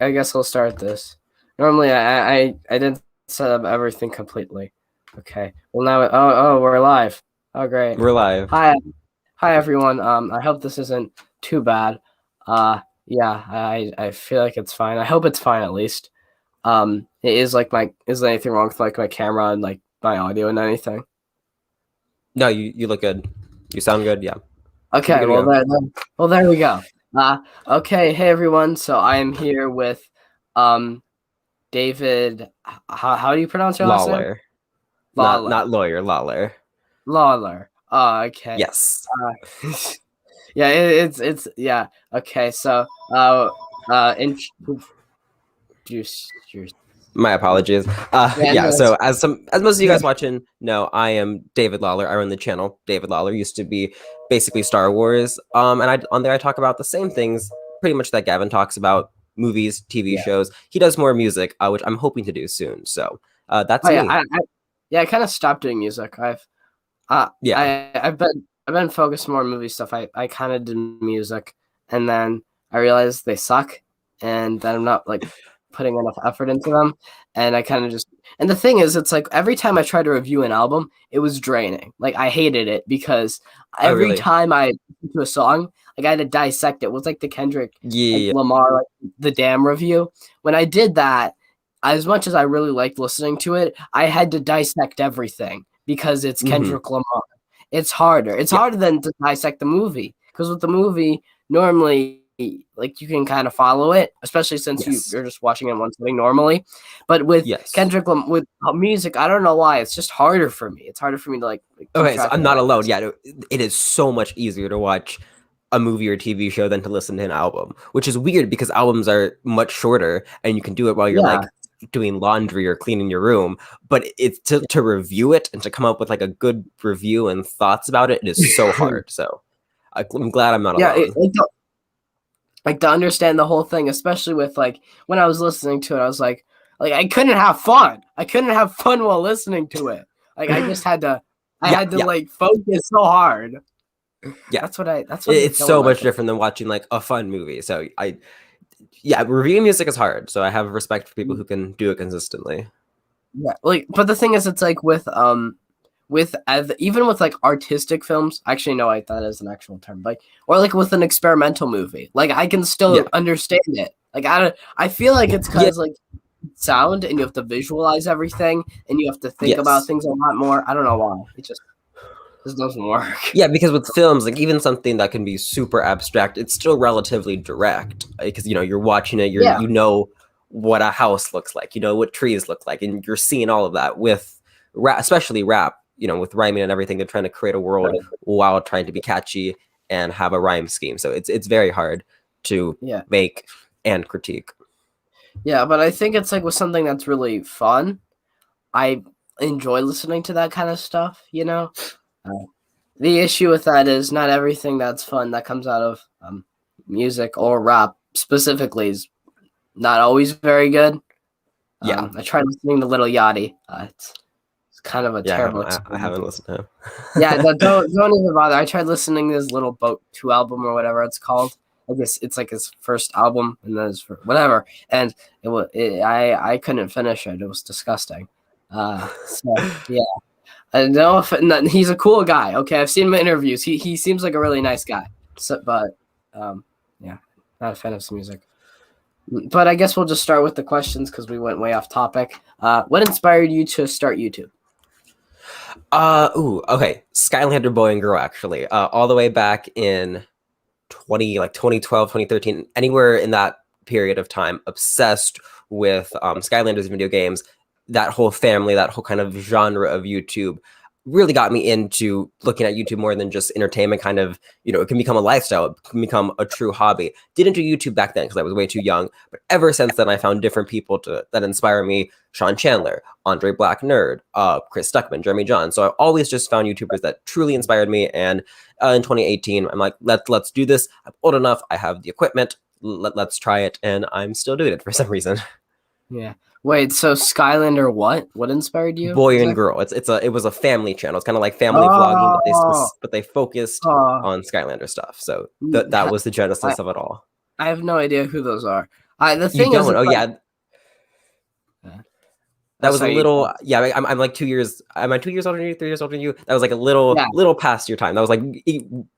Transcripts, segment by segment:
I guess we'll start this. Normally, I didn't set up everything completely. Okay. Well, now we're live. Oh, great. We're live. Hi everyone. I hope this isn't too bad. Yeah, I feel like it's fine. I hope it's fine at least. Is there anything wrong with like my camera and like my audio and anything? No, you look good. You sound good. Yeah. Should be Okay. good to go. There we go. Okay. Hey everyone. So I am here with, um, David. How do you pronounce your last name? Lawler, Lawler. not lawyer. Lawler. Lawler. Oh, okay. Yes. Yeah, it's yeah. Okay, so introduce your My apologies. yeah, Yeah. no, So as most of you guys watching know, I am David Lawler. I run the channel. David Lawler used to be basically Star Wars. And on there I talk about the same things pretty much that Gavin talks about: movies, TV yeah. shows. He does more music, which I'm hoping to do soon. So that's Oh yeah, me. I kind of stopped doing music. Yeah. I've been focused more on movie stuff. I kind of did music, and then I realized they suck, and that I'm not like putting enough effort into them, and I kind of just. And the thing is, it's like every time I tried to review an album, it was draining. Like I hated it because Oh, every really? time I listened to a song, like I had to dissect it. It was like the Kendrick like Yeah. Lamar like the Damn review. When I did that, as much as I really liked listening to it, I had to dissect everything because it's Hmm. Kendrick Lamar. It's harder. It's Yeah. harder than to dissect the movie because with the movie, normally, like you can kind of follow it, especially since Yes. you're just watching it in one sitting normally. But with Yes. With music, I don't know why it's just harder for me. It's harder for me to like keep Okay, so track I'm of not all alone. this. Yeah, it is so much easier to watch a movie or TV show than to listen to an album, which is weird because albums are much shorter and you can do it while you're Yeah, like doing laundry or cleaning your room. But it's to review it and to come up with like a good review and thoughts about it, it is so hard. So I'm glad I'm not yeah. alone. Like to understand the whole thing, especially with like when I was listening to it, I was like I couldn't have fun. I couldn't have fun while listening to it. Like I just had to, I Yeah, had to yeah, like focus so hard. yeah. That's what I It's don't so like. much different than watching like a fun movie. So yeah, reviewing music is hard. So I have respect for people who can do it consistently. Yeah, like, but the thing is, it's like with even with like artistic films. Actually, no, like that is an actual term. Like, or like with an experimental movie, like I can Yeah. still understand it. Like I feel like it's Yeah. because like sound and you have to visualize everything and you have to think about Yes. things a lot more. I don't know why. It just doesn't work. Yeah, because with films, like even something that can be super abstract, it's still relatively direct because you're watching it, Yeah. you know what a house looks like, you know what trees look like, and you're seeing all of that with rap, especially rap. With rhyming and everything, they're trying to create a world while trying to be catchy and have a rhyme scheme. So it's very hard to Yeah. make and critique. Yeah, but I think it's like with something that's really fun. I enjoy listening to that kind of stuff, you know? The issue with that is not everything that's fun that comes out of music or rap specifically is not always very good. Yeah, I tried listening to Little Yachty. It's kind of a yeah, terrible I experience. haven't listened to Yeah, him. don't even bother. I tried listening to his Little Boat 2 album or whatever it's called. I guess it's like his first album and then his whatever. And I couldn't finish it. It was disgusting. So yeah. I know if he's a cool guy. Okay, I've seen him in interviews. He seems like a really nice guy. So, but yeah, not a fan of his music. But I guess we'll just start with the questions because we went way off topic. What inspired you to start YouTube? Okay. Skylander Boy and Girl, actually. All the way back in 2012, 2013, anywhere in that period of time, obsessed with Skylanders video games. That whole family, that whole kind of genre of YouTube really got me into looking at YouTube more than just entertainment. Kind of, it can become a lifestyle, it can become a true hobby. Didn't do YouTube back then because I was way too young, but ever since then I found different people that inspire me: Sean Chandler, Andre Black Nerd, Chris Stuckman, Jeremy John. So I always just found YouTubers that truly inspired me. And in 2018, I'm like, let's do this. I'm old enough, I have the equipment, let's try it, and I'm still doing it for some reason. Yeah. Wait. So Skylander, what? What inspired you? Boy and Exactly. Girl. It was a family channel. It's kind of like family vlogging, Oh. but they focused Oh. on Skylander stuff. So that was the I genesis of it all. I have no idea who those are. The You thing is, don't? it's Oh like, yeah, yeah. that was a Sorry, you little. said. Yeah, I'm like 2 years. Am I 2 years older than you? 3 years older than you? That was like a Yeah. little past your time. That was like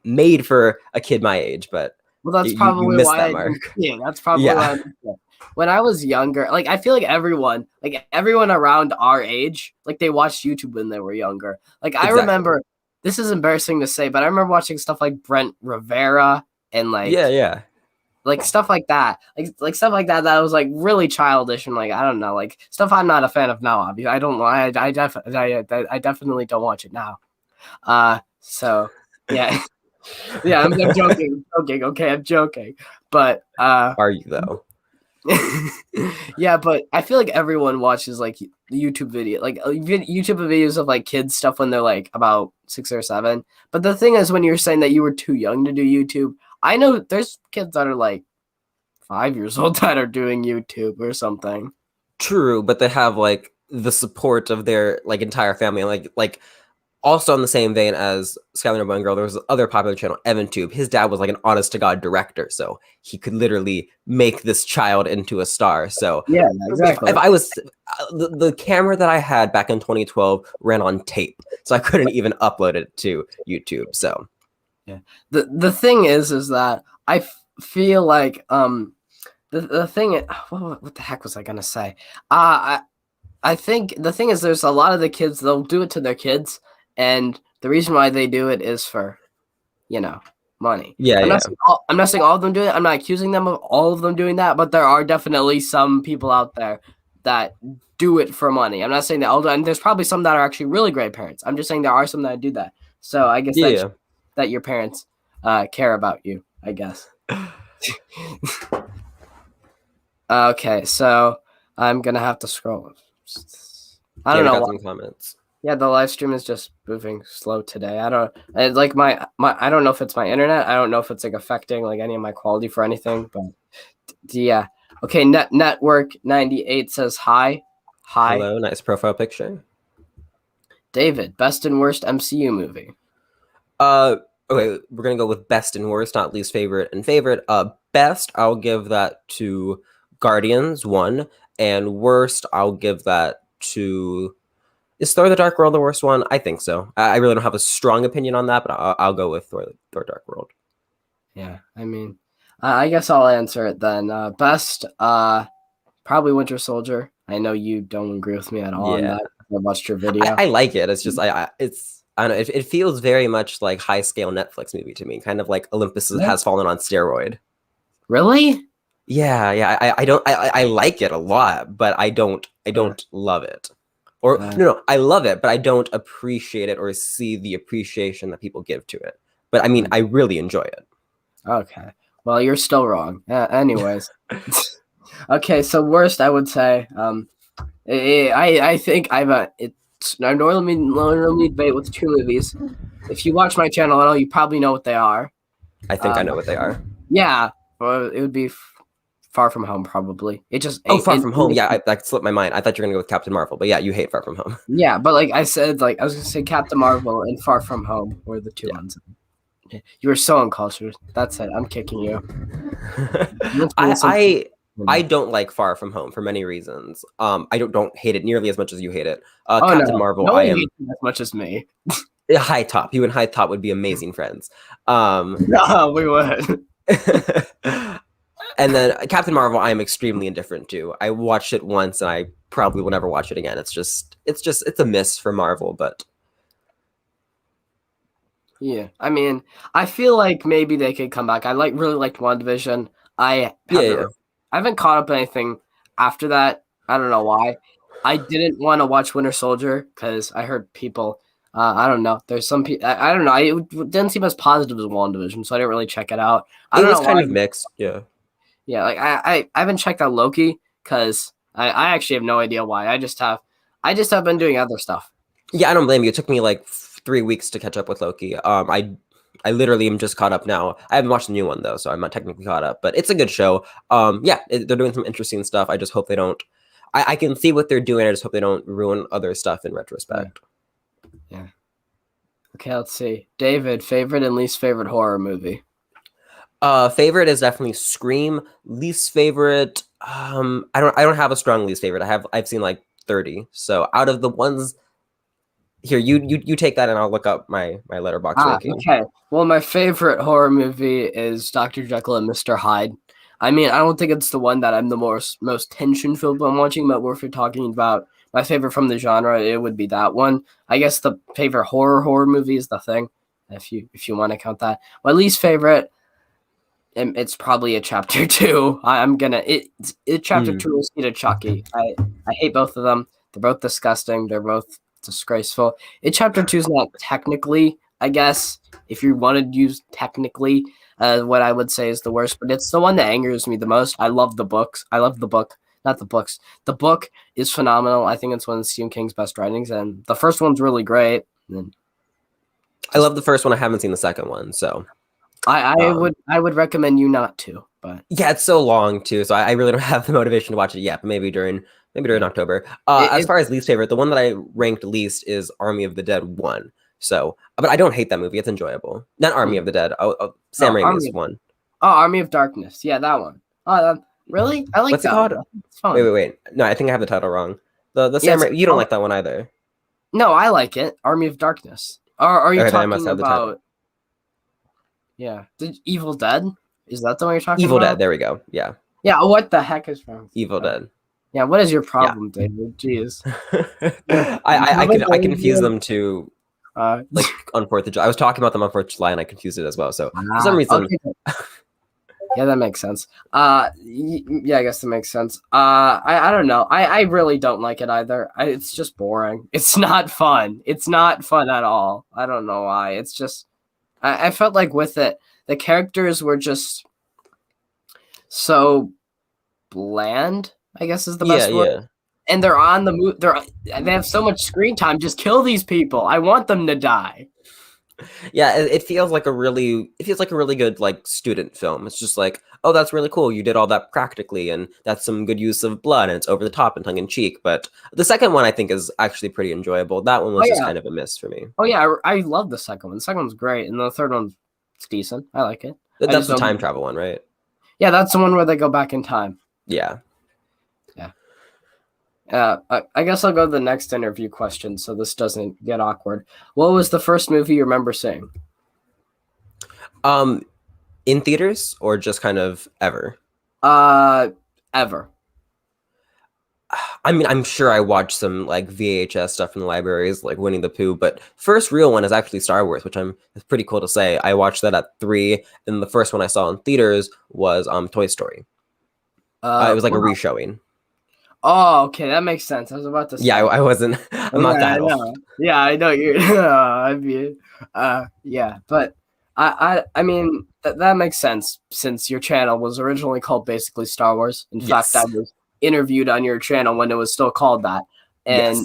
made for a kid my age, but Well, that's you probably missed why that I mark. didn't see it. That's probably why Yeah, I missed it. When I was younger, like I feel like everyone around our age, like they watched YouTube when they were younger. Like I exactly. remember, this is embarrassing to say, but I remember watching stuff like Brent Rivera and Yeah, yeah. like stuff like that, like stuff like that that was like really childish and like I don't know, like stuff I'm not a fan of now. Obviously, I don't know. I definitely don't watch it now. So yeah, yeah. I'm joking, joking. Okay, I'm joking, but Are you though? yeah, but I feel like everyone watches like YouTube video, like YouTube videos of like kids stuff when they're like about 6 or 7. But the thing is, when you're saying that you were too young to do YouTube, I know there's kids that are like 5 years old that are doing YouTube or something. True, but they have like the support of their like entire family. Like also in the same vein as Skylar Boy and Girl, there was other popular channel, EvanTube. His dad was like an honest to God director, so he could literally make this child into a star. So Yeah, if exactly. I was the camera that I had back in 2012 ran on tape, so I couldn't even upload it to YouTube. So Yeah. The thing is that feel like the thing what the heck was I gonna say? I think the thing is there's a lot of the kids they'll do it to their kids, and the reason why they do it is for, you know, money. yeah, yeah, I'm not saying all of them do it. I'm not accusing them of all of them doing that, but there are definitely some people out there that do it for money. I'm not saying that all, and there's probably some that are actually really great parents. I'm just saying there are some that do that. So I guess that yeah. that your parents care about you, I guess. Okay, so I'm gonna have to scroll. I Yeah, don't we know got why. some comments. Yeah, the live stream is just moving slow today. I don't. It's like my. I don't know if it's my internet. I don't know if it's like affecting like any of my quality for anything. But yeah. Okay. Network 98 says hi. Hi, Hello, nice profile picture. David. Best and worst MCU movie. Uh, okay, we're gonna go with best and worst, not least favorite and favorite. Best, I'll give that to Guardians 1, and worst, I'll give that to. Is Thor: The Dark World the worst one? I think so. I really don't have a strong opinion on that, but I'll go with Thor: Dark World. Yeah. I mean, I guess I'll answer it then. Best. Probably Winter Soldier. I know you don't agree with me at all on Yeah, that. I watched your video. I like it. It's just it's I don't know. It feels very much like high scale Netflix movie to me, kind of like Olympus What? has fallen on steroid. Really? Yeah, yeah. I don't I like it a lot, but I Uh, don't love it. Or uh, no, I love it, but I don't appreciate it or see the appreciation that people give to it. But I mean, I really enjoy it. okay. Well, you're still wrong. Anyways. Okay, so worst I would say. I think I normally debate with two movies. If you watch my channel at all, you probably know what they are. I think I Um, know what they are. yeah, well, it would be Far From Home probably. It just Oh, Far it From Home. Yeah, that slipped my mind. I thought you were gonna go with Captain Marvel, but yeah, you hate Far From Home. yeah, but like I said, like I was gonna say Captain Marvel and Far From Home were the two Yeah. ones. You were so uncultured. That's it. I'm kicking you. I I don't like Far From Home for many reasons. I don't hate it nearly as much as you hate it. Oh Captain no, Marvel, no I one am hates it as much as me. High Top. You and High Top would be amazing friends. No, we would. And then Captain Marvel, I am extremely indifferent to. I watched it once, and I probably will never watch it again. It's a miss for Marvel, but Yeah, I mean, I feel like maybe they could come back. I really liked WandaVision. I yeah, haven't yeah. I haven't caught up anything after that. I don't know why. I didn't want to watch Winter Soldier because I heard people. I don't know. There's some people. I don't know. It didn't seem as positive as WandaVision, so I didn't really check it out. I It don't was know why. kind of mixed. Yeah, Yeah, like I haven't checked out Loki because I actually have no idea why. I just have been doing other stuff. yeah. I So don't blame you. It took me like 3 weeks to catch up with Loki. I literally am just caught up now. I haven't watched the new one though, so I'm not technically caught up. But it's a good show. Yeah, they're doing some interesting stuff. I just hope they don't. I can see what they're doing. I just hope they don't ruin other stuff in yeah, retrospect. yeah. Okay, let's see. David, favorite and least favorite horror movie. Favorite is definitely Scream. Least favorite, I don't have a strong least favorite. I've seen like 30. So out of the ones here, you take that and I'll look up my letterbox ranking. Okay. Well, my favorite horror movie is Dr. Jekyll and Mr. Hyde. I mean, I don't think it's the one that I'm the most tension filled when watching, but if you're talking about my favorite from the genre, it would be that one. I guess the favorite horror movie is The Thing, if you want to count that. My least favorite, it's probably a chapter two. I'm gonna it chapter two is to Chucky. I hate both of them. They're both disgusting. They're both disgraceful. It chapter two is not technically, I guess, if you want to use technically, what I would say is the worst, but it's the one that angers me the most. I love the books. I love the book, not the books. The book is phenomenal. I think it's one of Stephen King's best writings, and the first one's really great. And I love the first one. I haven't seen the second one, so I would recommend you not to. But yeah, it's so long too, so I really don't have the motivation to watch it yet. But maybe during October. As far as least favorite, the one that I ranked least is Army of the Dead 1. So, but I don't hate that movie. It's enjoyable. Not Army of the Dead. Sam Raimi's one. Oh, Army of Darkness. Yeah, that one. Oh, really? I like What's that. it called? It's fun. Wait. No, I think I have the title wrong. The Sam you don't like that one either. No, I like it. Army of Darkness. Are you talking about? Yeah, Evil Dead? Is that the one you're talking about? Evil Dead. There we go. Yeah. Yeah. What the heck is wrong? Evil Dead. Yeah. What is your problem, David? Jeez. I confuse them to like on 4th of July. I was talking about them on 4th of July and I confused it as well. So for some reason. Okay. Yeah, that makes sense. Yeah, I guess that makes sense. I don't know. I really don't like it either. It's just boring. It's not fun. It's not fun at all. I don't know why. It's just I felt like with it, the characters were just so bland, I guess is the best word. Yeah. And they're on the move. They have so much screen time. Just kill these people. I want them to die. Yeah, it feels like a really good like student film. It's just like, oh, that's really cool. You did all that practically, and that's some good use of blood, and it's over the top and tongue in cheek. But the second one I think is actually pretty enjoyable. That one was just kind of a miss for me. Oh yeah, I love the second one. The second one's great, and the third one's decent. I like it. That's the time travel one, right? Yeah, that's the one where they go back in time. Yeah. I guess I'll go to the next interview question so this doesn't get awkward. What was the first movie you remember seeing? In theaters or just kind of ever? Ever. I mean, I'm sure I watched some like VHS stuff in the libraries, like Winnie the Pooh, but first real one is actually Star Wars, which it's pretty cool to say. I watched that at 3, and the first one I saw in theaters was Toy Story. It was like a reshowing. Oh, okay, that makes sense. I was about to say. Yeah, I wasn't. I'm not that old. Yeah, I know you're. I mean, yeah, but I mean that makes sense since your channel was originally called basically Star Wars. In fact, I was interviewed on your channel when it was still called that. And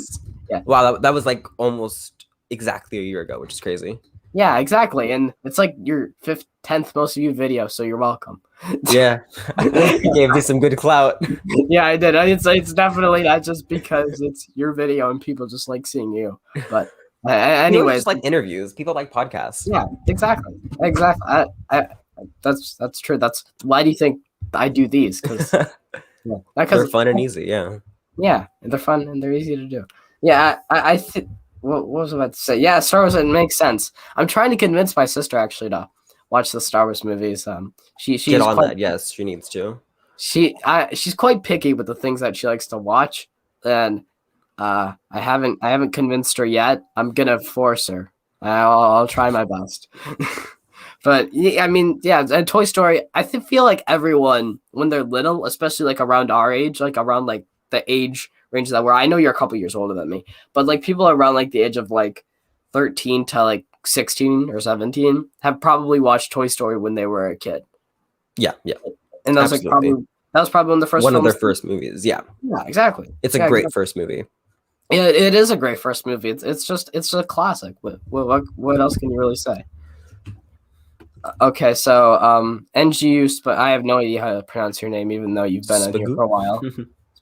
yeah, wow, that was like almost exactly a year ago, which is crazy. Yeah, exactly, and it's like your 10th most viewed video, so you're welcome. Yeah, you gave me some good clout. Yeah, I did. It's definitely not just because it's your video and people just like seeing you. But anyways, just like interviews. People like podcasts. Yeah, exactly. That's true. That's why do you think I do these? Because they're fun and easy. Yeah. Yeah, they're fun and they're easy to do. Yeah, I think. What was I about to say? Yeah, Star Wars. It makes sense. I'm trying to convince my sister actually to watch the Star Wars movies. She's get on that. Yes, she needs to. She's quite picky with the things that she likes to watch, and I haven't convinced her yet. I'm gonna force her. I'll try my best. But I mean, yeah, and Toy Story. I feel like everyone when they're little, especially like around our age, like around like the age range that where I know you're a couple years older than me, but like people around like the age of like 13 to like 16 or 17 have probably watched Toy Story when they were a kid. Yeah. And that was like probably one of the first one of their first movies. Yeah, exactly. It's a great first movie. Yeah, it is a great first movie. It's a classic. What else can you really say? Okay, so NGU, but I have no idea how to pronounce your name, even though you've been in here for a while.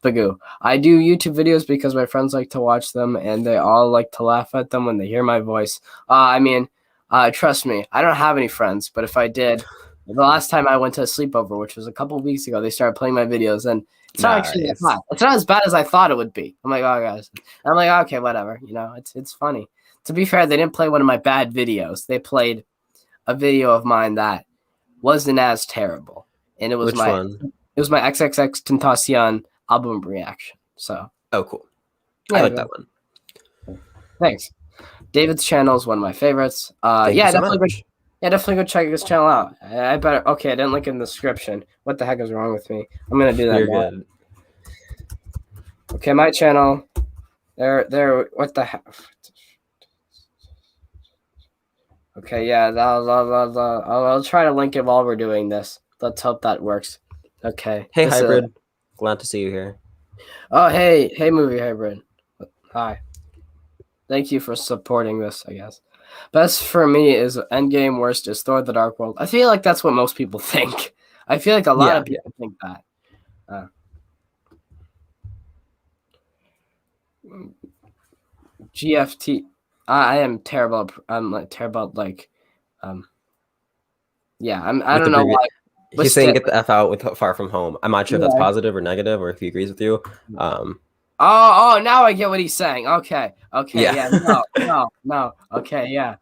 Spagoo. I do YouTube videos because my friends like to watch them, and they all like to laugh at them when they hear my voice. I mean, trust me, I don't have any friends, but if I did, the last time I went to a sleepover, which was a couple of weeks ago, they started playing my videos, and It's not actually that bad. It's not as bad as I thought it would be. I'm like, oh guys. I'm like, okay, whatever. You know, it's funny. To be fair, they didn't play one of my bad videos. They played a video of mine that wasn't as terrible, and it was Which one? It was my XXX Tentacion album reaction. So, Oh, cool. yeah, I like that one. Thanks. David's channel is one of my favorites. Thank you so much. Definitely go check his channel out. I better. Okay, I didn't link in the description. What the heck is wrong with me? I'm gonna do that. You're now. good. Okay, my channel. There. What the heck? Okay, yeah. I'll try to link it while we're doing this. Let's hope that works. Okay. Hey, Hybrid. Glad to see you here. Oh, hey, movie hybrid. Hi. Thank you for supporting this, I guess. Best for me is Endgame, worst is Thor the Dark World. I feel like that's what most people think. I feel like a lot of people think that. GFT. I am terrible. I'm like terrible. Like, yeah. I don't know why. He's saying get the F out with Far From Home. I'm not sure if that's positive or negative, or if he agrees with you. Oh, now I get what he's saying. Okay. Yeah. No. Okay. Yeah.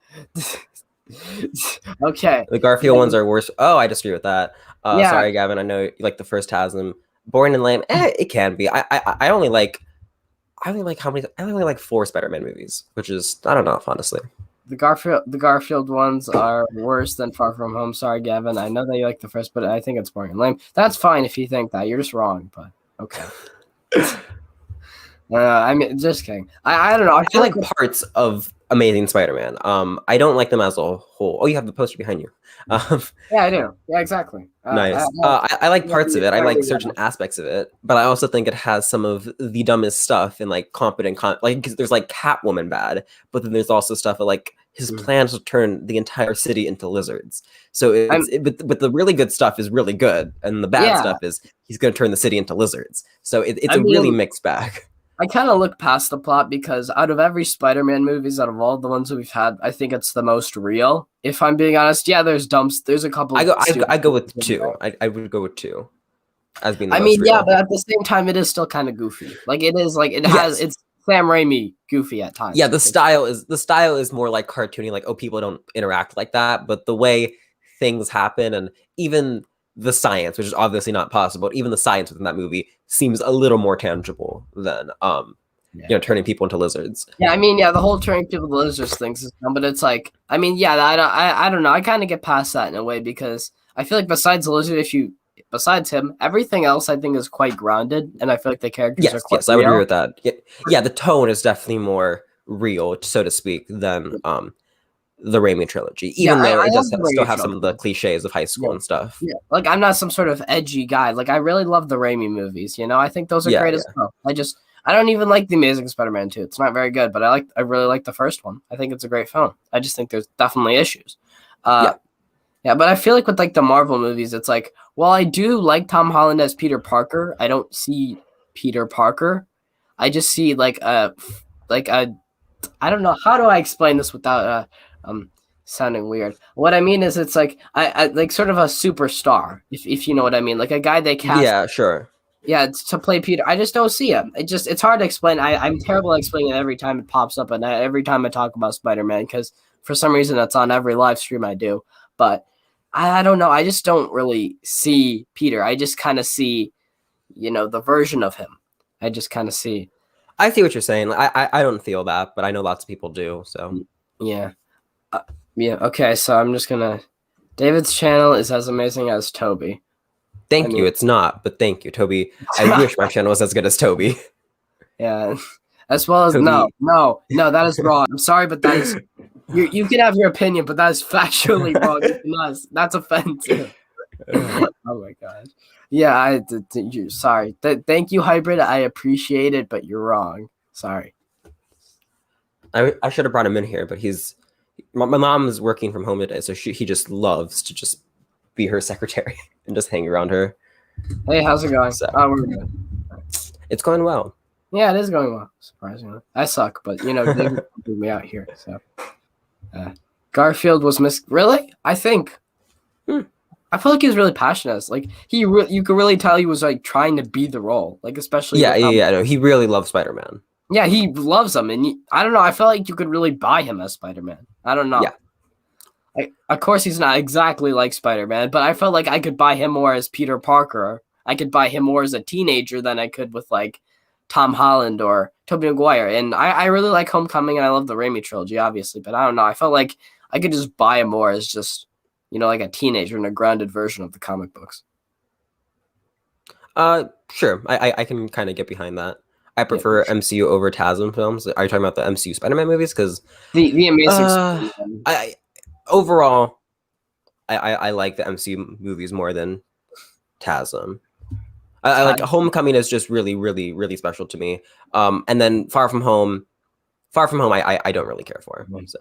Okay. The Garfield ones are worse. Oh, I disagree with that. Sorry, Gavin. I know you like the first has them. Boring and lame. It can be. I only like how many? I only like 4 Spider-Man movies, which is not enough, honestly. The Garfield ones are worse than Far From Home. Sorry, Gavin. I know that you like the first, but I think it's boring and lame. That's fine if you think that. You're just wrong, but okay. I mean, just kidding. I don't know. I feel like parts of Amazing Spider-Man. I don't like them as a whole. Oh, you have the poster behind you. Yeah, I do. Yeah, exactly. Nice. I like parts of it. I like certain aspects of it, but I also think it has some of the dumbest stuff and like like because there's like Catwoman bad, but then there's also stuff like his plans to turn the entire city into lizards. So but the really good stuff is really good, and the bad stuff is he's going to turn the city into lizards. So it's a really mixed bag. I kind of look past the plot because out of every Spider-Man movies, out of all the ones that we've had, I think it's the most real. If I'm being honest, yeah, there's a couple. I go with 2. I would go with 2 as being. I mean, yeah, but at the same time, it is still kind of goofy. Like it is, like it's Sam Raimi goofy at times. Yeah, the style is more like cartoony. Like, oh, people don't interact like that, but the way things happen and even the science, which is obviously not possible, even the science within that movie seems a little more tangible than turning people into lizards. Yeah, I mean, yeah, the whole turning people into lizards things is dumb, but it's like, I mean, yeah, I don't know. I kind of get past that in a way because I feel like besides the lizard besides him, everything else I think is quite grounded, and I feel like the characters are quite real. I would agree with that. Yeah, the tone is definitely more real, so to speak, than the Raimi trilogy, even though it does still have some of the cliches of high school and stuff. Yeah, like I'm not some sort of edgy guy. Like I really love the Raimi movies. You know, I think those are great as well. I don't even like the Amazing Spider-Man 2. It's not very good, but I really like the first one. I think it's a great film. I just think there's definitely issues. Yeah, but I feel like with like the Marvel movies, it's like, well, I do like Tom Holland as Peter Parker. I don't see Peter Parker. I just see like a I don't know, how do I explain this without sounding weird. What I mean is it's like I like sort of a superstar, if you know what I mean. Like a guy they cast. Yeah, sure. Yeah, to play Peter. I just don't see him. It's hard to explain. I'm terrible at explaining it every time it pops up and every time I talk about Spider-Man because for some reason that's on every live stream I do. But I don't know. I just don't really see Peter. I just kind of see, the version of him. I just kind of see. I see what you're saying. I don't feel that, but I know lots of people do. So yeah. Yeah, okay, so I'm just gonna... David's channel is as amazing as Toby. Thank you. It's not, but thank you, Toby. I wish my channel was as good as Toby. Yeah, as well as... Toby. No, that is wrong. I'm sorry, but that is... You can have your opinion, but that is factually wrong. That's offensive. Oh my gosh. Yeah, sorry. Thank you, Hybrid. I appreciate it, but you're wrong. Sorry. I should have brought him in here, but my mom is working from home today, so he just loves to just be her secretary and just hang around her. Hey, how's it going? We're good. It's going well. Yeah, it is going well, surprisingly. I suck, but, they can me out here, so. Garfield was Really? I think. I feel like he was really passionate. Like you could really tell he was like trying to be the role. Like especially Yeah, with yeah, how yeah. No, he really loves Spider-Man. yeah he loves him, and I don't know. I felt like you could really buy him as Spider-Man. I don't Yeah. know. Of course, he's not exactly like Spider-Man, but I felt like I could buy him more as Peter Parker. I could buy him more as a teenager than I could with like Tom Holland or Tobey Maguire. And I really like Homecoming, and I love the Raimi trilogy, obviously. But I don't know. I felt like I could just buy him more as just like a teenager in a grounded version of the comic books. Sure. I can kind of get behind that. I Yeah, for prefer sure. MCU over TASM films. Are you talking about the MCU Spider-Man movies? Because The Amazing uh, Spider-Man. I overall I like the MCU movies more than TASM. I like Homecoming is just really, really, really special to me. And then Far From Home, I don't really care for. So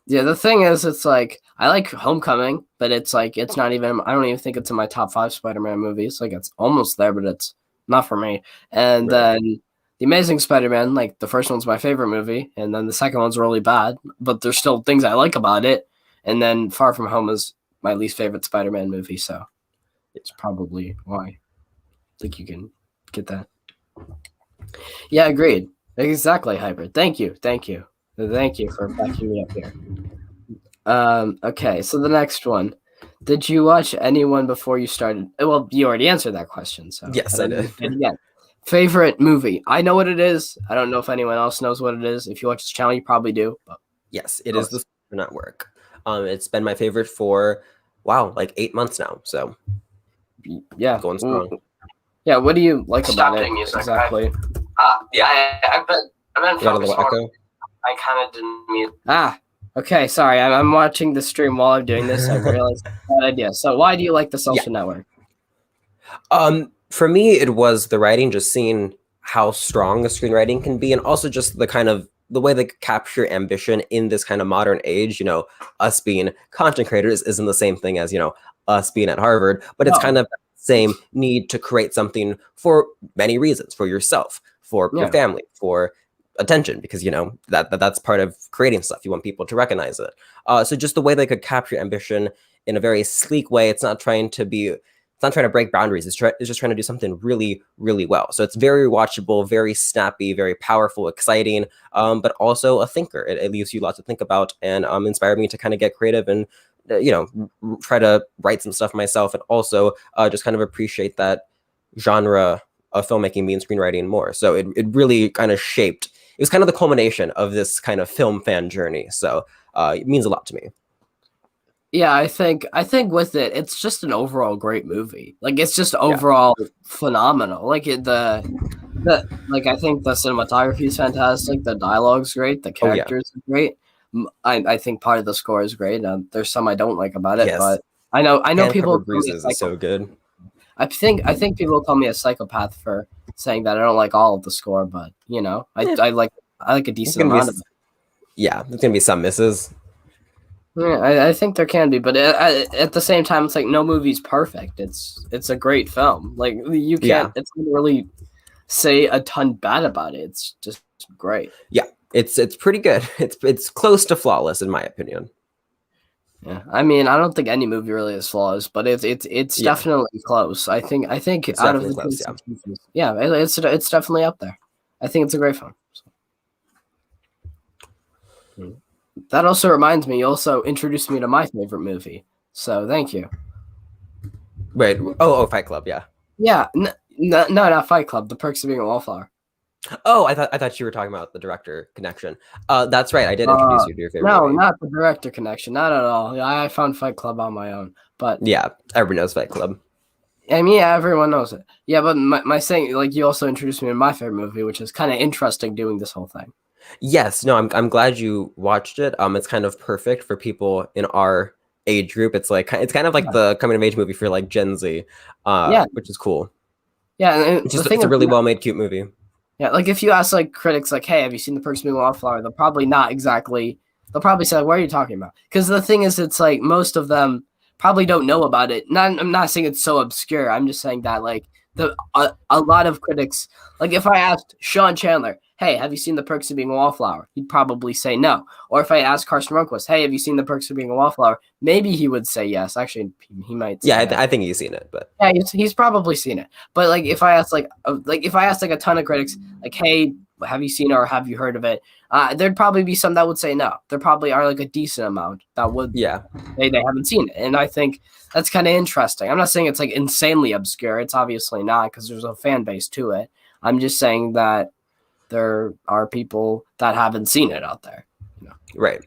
Yeah, the thing is, it's like I like Homecoming, but it's like it's not even. I don't even think it's in my top 5 Spider-Man movies. Like it's almost there, but it's not for me. And right. then the Amazing Spider-Man, like the first one's my favorite movie, and then the second one's really bad, but there's still things I like about it. And then Far From Home is my least favorite Spider-Man movie, so it's probably why. I think you can get that. Yeah, agreed. Exactly, Hybrid. Thank you. Thank you for backing me up here. Okay, so the next one. Did you watch anyone before you started? Well, you already answered that question, so Yes, but I I'm did. gonna say it again. Favorite movie? I know what it is. I don't know if anyone else knows what it is. If you watch this channel, you probably do. But Yes, it is the Network. It's been my favorite for like 8 months now. So yeah, going strong. Yeah, what do you like about it exactly? Yeah, I've been Got a little echo. I kind of didn't mute. Okay, sorry. I'm watching the stream while I'm doing this. I realized that idea. So, why do you like the Social Network? For me, it was the writing, just seeing how strong the screenwriting can be, and also just the way they capture ambition in this kind of modern age. Us being content creators isn't the same thing as us being at Harvard, but it's kind of the same need to create something for many reasons, for yourself, for your family, for attention, because that's part of creating stuff. You want people to recognize it. So just the way they could capture ambition in a very sleek way. It's not trying to break boundaries. It's just trying to do something really, really well. So it's very watchable, very snappy, very powerful, exciting, but also a thinker. It leaves you lots to think about, and inspired me to kind of get creative and try to write some stuff myself, and also just kind of appreciate that genre of filmmaking being screenwriting more. So it really kind of shaped. It was kind of the culmination of this kind of film fan journey. So it means a lot to me. Yeah, I think with it, it's just an overall great movie. Like it's just overall phenomenal. Like I think the cinematography is fantastic. The dialogue's great. The characters are great. I think part of the score is great. There's some I don't like about it, but I know people. Bruises is so good. I think people call me a psychopath for saying that I don't like all of the score, but I like a decent amount of it. Yeah, there's gonna be some misses. Yeah, I think there can be, but at the same time, it's like no movie's perfect. It's a great film. Like you can't. It's not really say a ton bad about it. It's just great. Yeah, it's pretty good. It's close to flawless in my opinion. Yeah, I mean, I don't think any movie really has flaws, but it's definitely close. I think it's out of the close, it's definitely up there. I think it's a great film. So. That also reminds me, you also introduced me to my favorite movie. So thank you. Wait, oh, Fight Club, yeah. Yeah, no, not Fight Club. The Perks of Being a Wallflower. Oh, I thought you were talking about the director connection. That's right. I did introduce you to your favorite movie. Not the director connection. Not at all. I found Fight Club on my own. But yeah, everyone knows Fight Club. I mean, yeah, everyone knows it. Yeah, but my saying, like, you also introduced me to my favorite movie, which is kind of interesting doing this whole thing. Yes, no, I'm glad you watched it. It's kind of perfect for people in our age group. It's kind of like the coming of age movie for like Gen Z, which is cool. Yeah, and it's a really well made, cute movie. Yeah, like if you ask like critics, like, "Hey, have you seen The Perks of Being a Wallflower?" They'll probably not exactly. They'll probably say, like, "What are you talking about?" Because the thing is, it's like most of them probably don't know about it. I'm not saying it's so obscure. I'm just saying that like a lot of critics, like if I asked Sean Chandler, hey, have you seen The Perks of Being a Wallflower? He'd probably say no. Or if I asked Carson Runquist, hey, have you seen The Perks of Being a Wallflower? Maybe he would say yes. Actually, he might say Yeah, yes. I think he's seen it, but Yeah, he's probably seen it. But like if I asked if I asked like a ton of critics, like, hey, have you seen it or have you heard of it? There'd probably be some that would say no. There probably are like a decent amount that would yeah, they haven't seen it. And I think that's kind of interesting. I'm not saying it's like insanely obscure. It's obviously not because there's a fan base to it. I'm just saying that there are people that haven't seen it out there. right.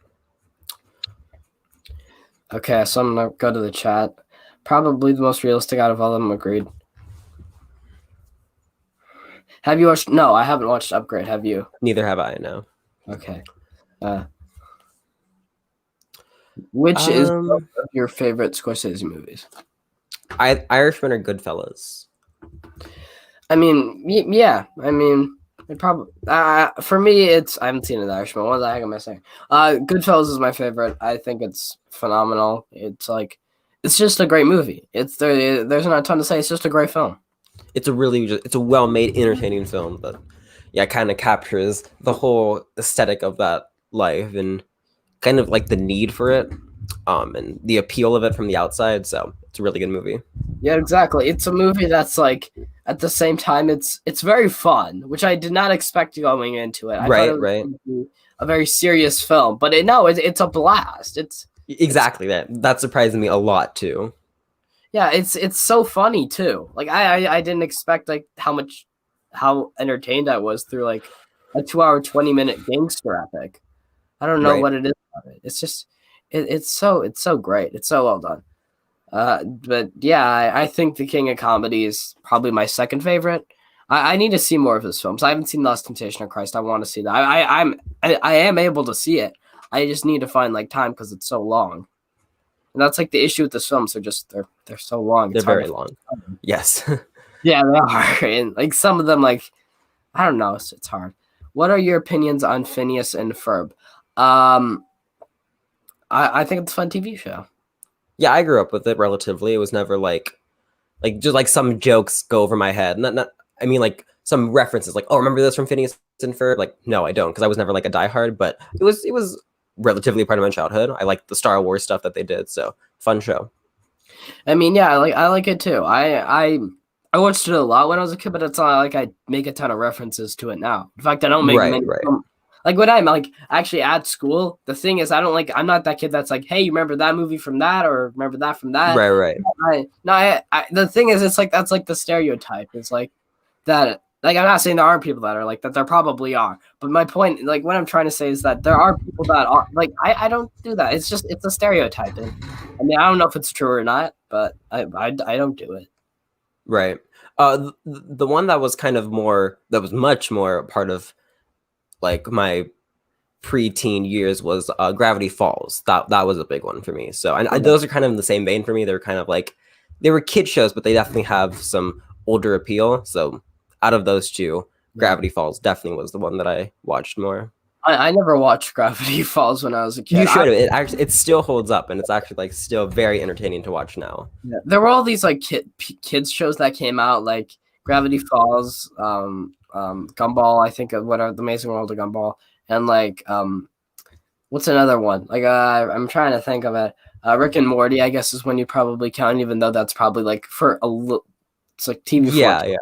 Okay, so I'm gonna go to the chat. Probably the most realistic out of all of them. Agreed. Have you watched? No, I haven't watched Upgrade. Have you? Neither have I. No. Okay. Which is one Um, of your favorite Scorsese movies? Irishman or Goodfellas? I mean, yeah. I mean, it probably for me, it's I haven't seen an Irishman. What the heck am I saying? Goodfellas is my favorite. I think it's phenomenal. It's like it's just a great movie. There's not a ton to say. It's just a great film. It's a well-made, entertaining film that, yeah, kind of captures the whole aesthetic of that life and kind of like the need for it, and the appeal of it from the outside. So it's a really good movie. Yeah, exactly. It's a movie that's like at the same time it's very fun, which I did not expect going into it. I thought it Right, was right. going to be a very serious film, but it's a blast. Exactly that. That surprised me a lot too. Yeah, it's so funny too. Like I didn't expect like how entertained I was through like a 2 hour 20 minute gangster epic. I don't know Right. what it is about it. It's just it's so great. It's so well done. But yeah, I think The King of Comedy is probably my second favorite. I need to see more of his films. I haven't seen Lost Temptation of Christ. I want to see that. I am able to see it. I just need to find like time because it's so long. And that's like the issue with the films. They're so long. They're It's hard very to long. Yes. yeah, they are. And like some of them, like I don't know, it's hard. What are your opinions on Phineas and Ferb? Um, I think it's a fun TV show. Yeah, I grew up with it relatively. It was never like just like some jokes go over my head. Not I mean like some references like, oh, remember this from Phineas and Ferb? Like, no, I don't, because I was never like a diehard, but it was relatively part of my childhood. I liked the Star Wars stuff that they did, so fun show. I mean, yeah, I like it too. I watched it a lot when I was a kid, but it's not like I make a ton of references to it now. In fact, I don't make Right, many. right. Like when I'm like actually at school, the thing is, I'm not that kid that's like, hey, you remember that movie from that, or remember that from that. Right, right. The thing is, it's like that's like the stereotype. It's like that. Like I'm not saying there aren't people that are like that. There probably are, but my point, like what I'm trying to say, is that there are people that are like I don't do that. It's a stereotype. And, I mean, I don't know if it's true or not, but I don't do it. Right. The one that was that was much more part of like my preteen years was Gravity Falls. That was a big one for me. So those are kind of in the same vein for me. They're kind of like they were kid shows, but they definitely have some older appeal. So out of those two, Gravity Falls definitely was the one that I watched more. I never watched Gravity Falls when I was a kid. You should have. It still holds up, and it's actually like still very entertaining to watch now. There were all these like kids shows that came out, like Gravity Falls, Gumball. I think of what are the Amazing World of Gumball, and like what's another one? Like I'm trying to think of it. Rick and Morty, I guess, is when you probably count, even though that's probably like for a little. It's like TV. Yeah, yeah.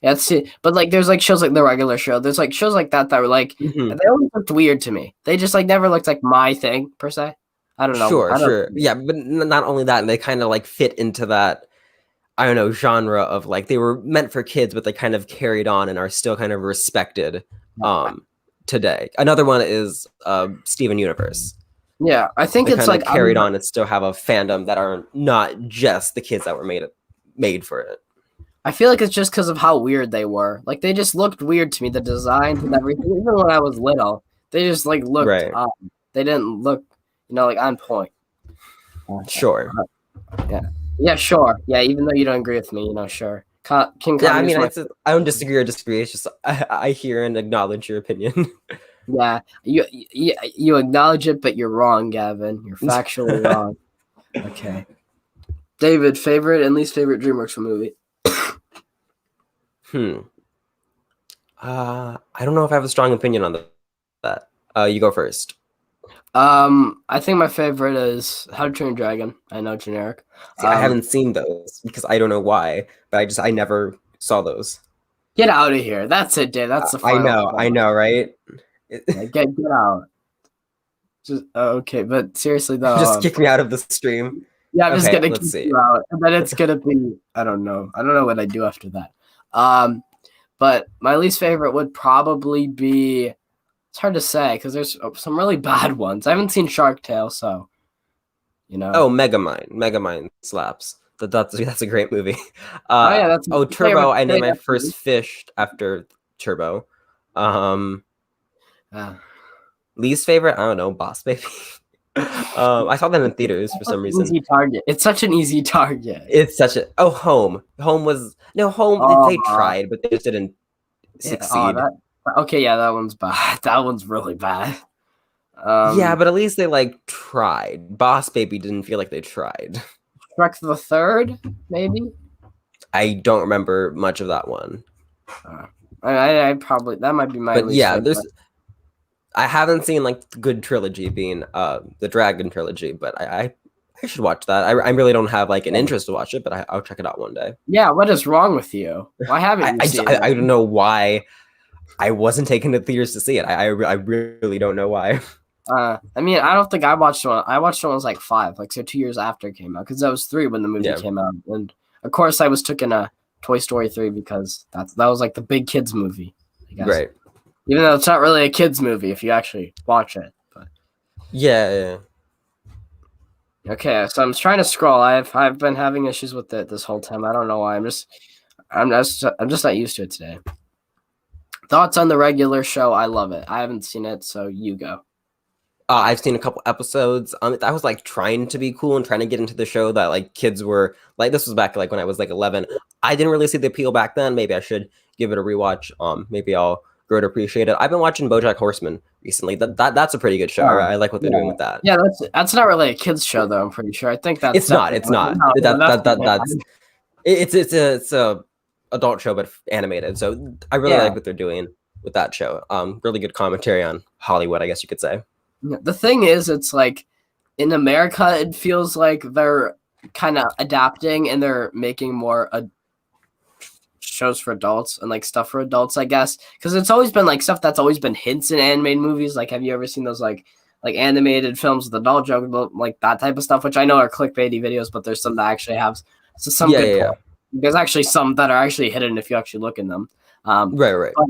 Yeah, but like there's like shows like The Regular Show. There's like shows like that were like Mm-hmm. they always looked weird to me. They just like never looked like my thing per se. I don't know. Sure. Yeah, but not only that, they kind of like fit into that, I don't know, genre of like they were meant for kids, but they kind of carried on and are still kind of respected today. Another one is Steven Universe. Yeah, I think They it's kind like of carried on and still have a fandom that are not just the kids that were made for it. I feel like it's just because of how weird they were. Like they just looked weird to me. The designs and everything. Even when I was little, they just like looked. Right. They didn't look, like on point. Sure. Yeah, sure. Yeah, even though you don't agree with me, sure. King Yeah, I Kong mean, is I don't disagree or disagree. It's just I hear and acknowledge your opinion. yeah. You acknowledge it, but you're wrong, Gavin. You're factually wrong. Okay. David, favorite and least favorite DreamWorks movie? I don't know if I have a strong opinion on that. You go first. I think my favorite is How to Train Your Dragon. I know, generic. See, I Um, haven't seen those because I don't know why, but I never saw those. get out of here. That's it, dude. That's the final I straw. know, right? Yeah, get out. Just okay, but seriously though, Just kick me out of the stream. yeah, I'm just Okay, gonna let's kick see. you out, and then it's gonna be I don't know. I don't know what I do after that. Um, but my least favorite would probably be it's hard to say because there's some really bad ones. I haven't seen Shark Tale, so you know. Oh, Megamind. Megamind slaps. That's a great movie. Oh yeah, that's my Oh, favorite Turbo. I named thing my actually. first fish after Turbo. Um, Uh, Least favorite. I don't know. Boss Baby. I saw that in theaters for it's such some an reason. easy target. It's such an easy target. It's such a Home. Home was no Home. Oh, They tried, but they just didn't yeah, oh succeed. that. Okay, yeah, that one's bad. That one's really bad. Yeah, Um, but at least they like tried. Boss Baby didn't feel like they tried. Shrek the Third, maybe. I don't remember much of that one. Uh, I probably that might be my But least yeah, there's favorite. I haven't seen like the good trilogy being the Dragon trilogy, but I should watch that. I really don't have like an interest to watch it, but I'll check it out one day. Yeah, what is wrong with you? Why haven't you seen I don't it? know why I wasn't taken to theaters to see it. I really don't know why. I mean, I don't think I watched one. I watched one when I was like 5, like so 2 years after it came out, because I was 3 when the movie Yeah, came out, and of course I was taken a Toy Story 3 because that was like the big kids movie, I guess. right. Even though it's not really a kids movie if you actually watch it. But Yeah. okay, so I'm trying to scroll. I've been having issues with it this whole time. I don't know why. I'm just not used to it today. Thoughts on the regular show? I love it. I haven't seen it, so you go. I've seen a couple episodes. I was like trying to be cool and trying to get into the show that like kids were like. This was back like when I was like 11. I didn't really see the appeal back then. Maybe I should give it a rewatch. Maybe I'll grow to appreciate it. I've been watching BoJack Horseman recently. That's a pretty good show. Oh, I like what they're doing yeah, with that. yeah. That's not really a kids show though. I'm pretty sure. I think that's It's not. definitely It's not. no, no, that's That's it's a adult show but animated. So I really yeah. like what they're doing with that show. Really good commentary on Hollywood, I guess you could say. The thing is, it's like in America, it feels like they're kind of adapting and they're making more shows for adults and like stuff for adults, I guess, because it's always been like stuff that's always been hints in animated movies. Like, have you ever seen those like animated films with adult jokes, like that type of stuff? Which I know are clickbaity videos, but there's some that actually have some Yeah, good yeah, yeah. point. There's actually some that are actually hidden if you actually look in them. Right, right. But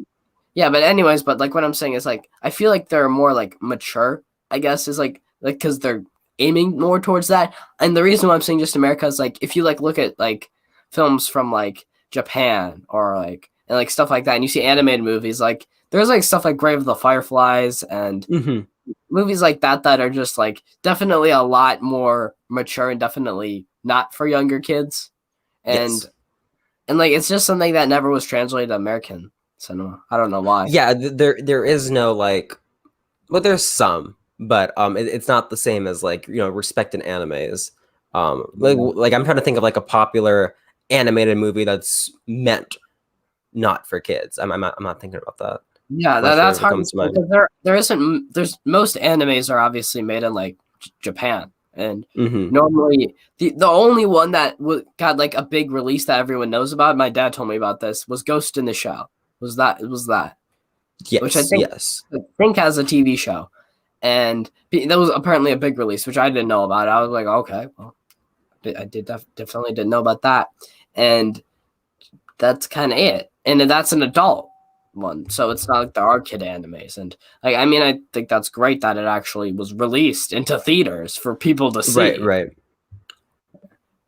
yeah, but anyways, but like what I'm saying is like I feel like they're more like mature, I guess, is like because they're aiming more towards that. And the reason why I'm saying just America is like if you like look at like films from like Japan or like and like stuff like that, and you see animated movies, like there's like stuff like Grave of the Fireflies and Hmm. movies like that are just like definitely a lot more mature and definitely not for younger kids. And Yes. and like it's just something that never was translated to American cinema. I don't know why. Yeah, there is no like, well, there's some, but it's not the same as like respected animes. Like I'm trying to think of like a popular animated movie that's meant not for kids. I'm not thinking about that. Yeah, I'm not sure that's if it hard comes to mind. because there isn't there's most animes are obviously made in like Japan, and Hmm. normally the only one that got like a big release that everyone knows about. My dad told me about this was Ghost in the Shell. Was that which Yes, yes. I think has a TV show, and that was apparently a big release, which I didn't know about. I was like, okay, well, I definitely didn't know about that, and that's kind of it. And that's an adult one, so it's not like there are kid animes. And like, I mean, I think that's great that it actually was released into theaters for people to Right, see. right.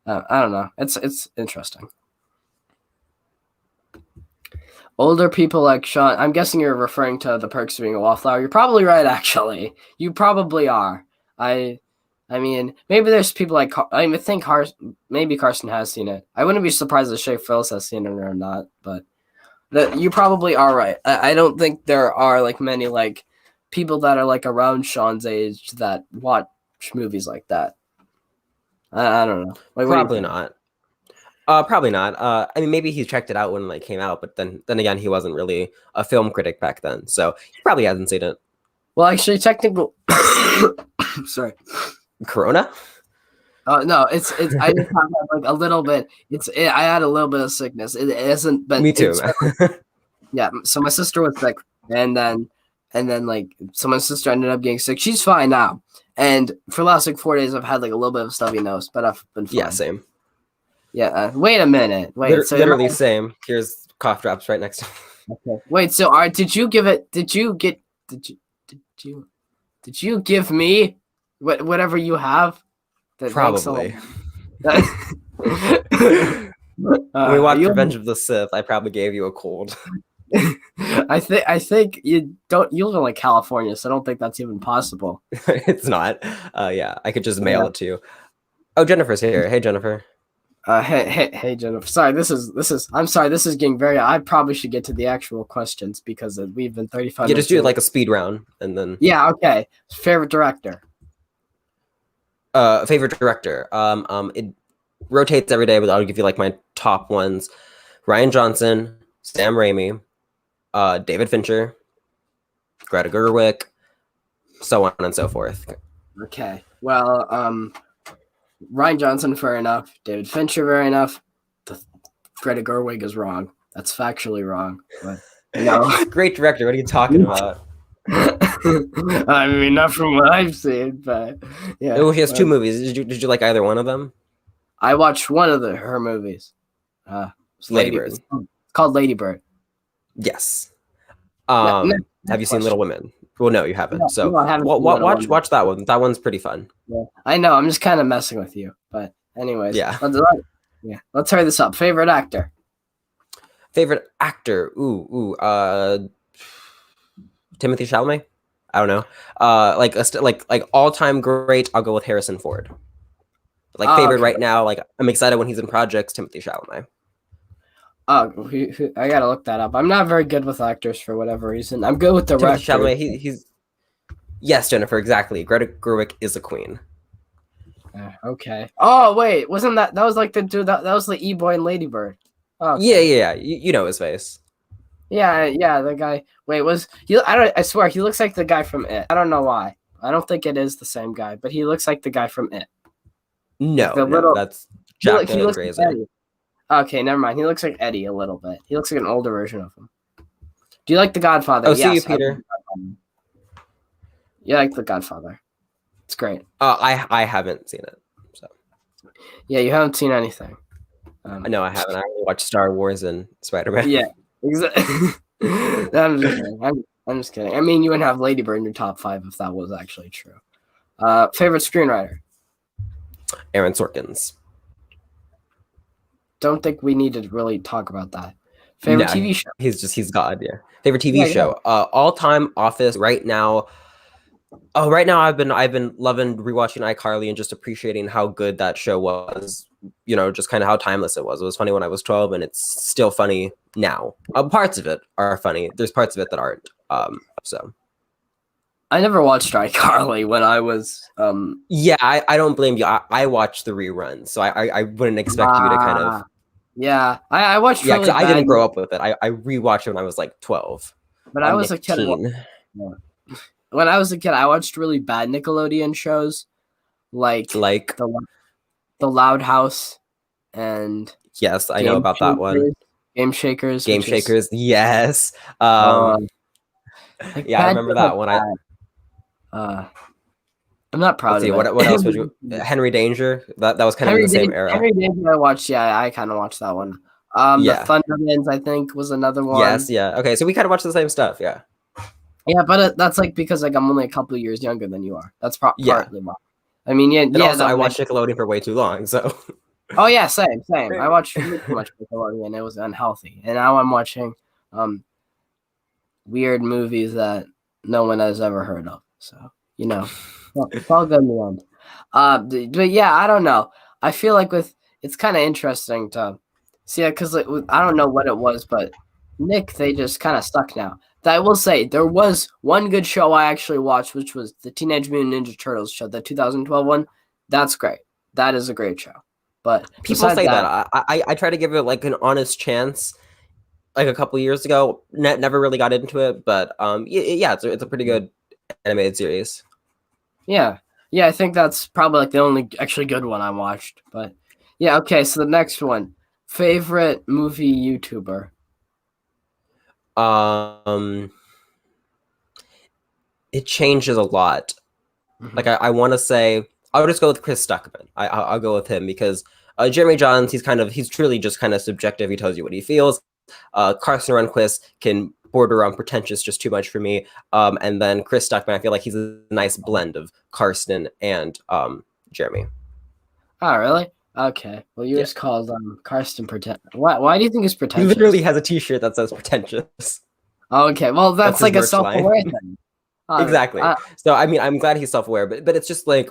I don't know. It's interesting. Older people like Sean. I'm guessing you're referring to The Perks of Being a Wallflower. You're probably right, actually. You probably are. I. I mean, maybe there's people like I think maybe Carson has seen it. I wouldn't be surprised if Shay Phillips has seen it or not, but you probably are right. I don't think there are like many like people that are like around Sean's age that watch movies like that. I don't know. Like, what do you Probably think? not. Probably not. I mean, maybe he checked it out when it like came out, but then again, he wasn't really a film critic back then, so he probably hasn't seen it. Well, actually, technical. Sorry. Corona? No, it's. I just have like a little bit. I had a little bit of sickness. It isn't, but Me too. yeah. So my sister was sick, and then like, so my sister ended up getting sick. She's fine now, and for the last like 4 days, I've had like a little bit of a stubby nose, but I've been fine. Yeah, same. Yeah. Wait a minute. Wait. So literally same. Here's cough drops right next to me. Okay. Wait. So, did you give it? Did you give me whatever you have? Probably. When we watched Revenge of the Sith, I probably gave you a cold. I think you don't. You live in like California, so I don't think that's even possible. It's not. Yeah, I could just mail it to you. Oh, Jennifer's here. Hey, Jennifer. Hey, Jennifer. Sorry, this is. I'm sorry. This is getting very. I probably should get to the actual questions because we've been 35. Yeah, just do like a speed round and then. Yeah. Okay. Favorite director. Favorite director. It rotates every day, but I'll give you like my top ones: Rian Johnson, Sam Raimi, David Fincher, Greta Gerwig, so on and so forth. Okay. Well, Rian Johnson, fair enough. David Fincher, fair enough. Greta Gerwig is wrong. That's factually wrong. But no. Great director. What are you talking about? I mean, not from what I've seen, but yeah. Oh, she has 2 movies. Did you like either one of them? I watched one of her movies. Lady Bird. It's called Lady Bird. Yes. Have you seen Little Women? Well, no, you haven't. So I haven't watch that one. That one's pretty fun. Yeah, I know. I'm just kind of messing with you, but anyways. Yeah. Let's hurry this up. Favorite actor. Favorite actor. Timothy Chalamet. I don't know. Like all-time great. I'll go with Harrison Ford. Like favorite right now. Like I'm excited when he's in projects. Timothy Chalamet. I gotta look that up. I'm not very good with actors for whatever reason. I'm good with directors. Timothy Chalamet. He's. Yes, Jennifer. Exactly. Greta Gerwig is a queen. Okay. Oh wait, wasn't that was like the dude that was the E-boy in Lady Bird? Oh, okay. Yeah. You know his face. Yeah. The guy. Wait, was he? I swear he looks like the guy from It. I don't know why. I don't think it is the same guy, but he looks like the guy from It. No, that's Jack the Grazer. Like okay, never mind. He looks like Eddie a little bit. He looks like an older version of him. Do you like The Godfather? Oh, see you, Peter. You like The Godfather? It's great. I haven't seen it. So. Yeah, you haven't seen anything. No, I haven't. I only watched Star Wars and Spider-Man. Yeah, exactly. I'm just kidding. I mean, you wouldn't have Lady Bird in your top 5 if that was actually true. Favorite screenwriter? Aaron Sorkin's. Don't think we need to really talk about that. Favorite TV show? He's God, yeah. Favorite TV show? All-time Office right now. Oh, right now I've been loving rewatching iCarly and just appreciating how good that show was. You know, just kind of how timeless it was. It was funny when I was 12, and it's still funny now. Parts of it are funny. There's parts of it that aren't. So. I never watched iCarly when I was. Yeah, I don't blame you. I watched the reruns, so I wouldn't expect you to kind of. Yeah, I watched. Yeah, I didn't grow up with it. I rewatched it when I was like 12. But I was a kid. When I was a kid, I watched really bad Nickelodeon shows, like the Loud House, and yes, I know about that one. Game Shakers. Yes. Yeah, I remember that one. I'm not proud of it. What else would you? Henry Danger. That was kind of in the same era. Henry Danger, I watched. Yeah, I kind of watched that one. The Thundermans, I think, was another one. Yes. Yeah. Okay, so we kind of watched the same stuff. Yeah. Yeah, but that's like because like I'm only a couple of years younger than you are. That's partly why. I mean, yeah. Also, I watched Nickelodeon for way too long, so. Oh yeah, same. I watched too much Nickelodeon, and it was unhealthy. And now I'm watching, weird movies that no one has ever heard of. So it's all good in the end. But yeah, I don't know. I feel like it's kind of interesting to see it because I don't know what it was, but Nick, they just kind of stuck now. I will say there was one good show I actually watched, which was the Teenage Mutant Ninja Turtles show, the 2012 one. That's great. That is a great show. But People besides say that, that. I try to give it like an honest chance. Like a couple years ago, never really got into it, but yeah, it's a pretty good animated series. yeah, yeah, I think that's probably like the only actually good one I watched. But yeah, okay. So the next one, favorite movie YouTuber. Um, it changes a lot. Hmm. Like I want to say, I'll just go with Chris Stuckman. I'll go with him because Jeremy Johns, he's truly just kind of subjective. He tells you what he feels. Carson Runquist can border on pretentious just too much for me. And then Chris Stuckman, I feel like he's a nice blend of Carson and Jeremy. Oh, really? Okay. Well, Yeah, yours called Karsten Pretend. Why do you think it's he pretentious? literally has a T-shirt that says pretentious. Oh, okay. Well, That's that's his like a merch line. self-aware thing. Exactly. So I mean, I'm glad he's self-aware, but it's just like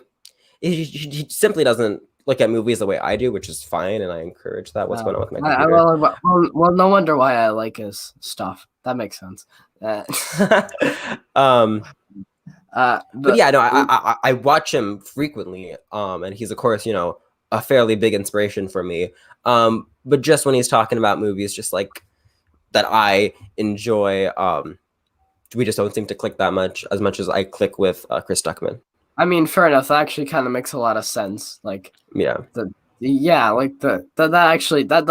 he simply doesn't look at movies the way I do, which is fine, and I encourage that. What's going on with my computer? well, no wonder why I like his stuff. That makes sense. Uh, um, but but yeah, no, I watch him frequently, and he's of course a fairly big inspiration for me. But just when he's talking about movies, just like that I enjoy, we just don't seem to click that much as I click with Chris Stuckman. I mean, fair enough. That actually kind of makes a lot of sense. Like Yeah, yeah, like that actually that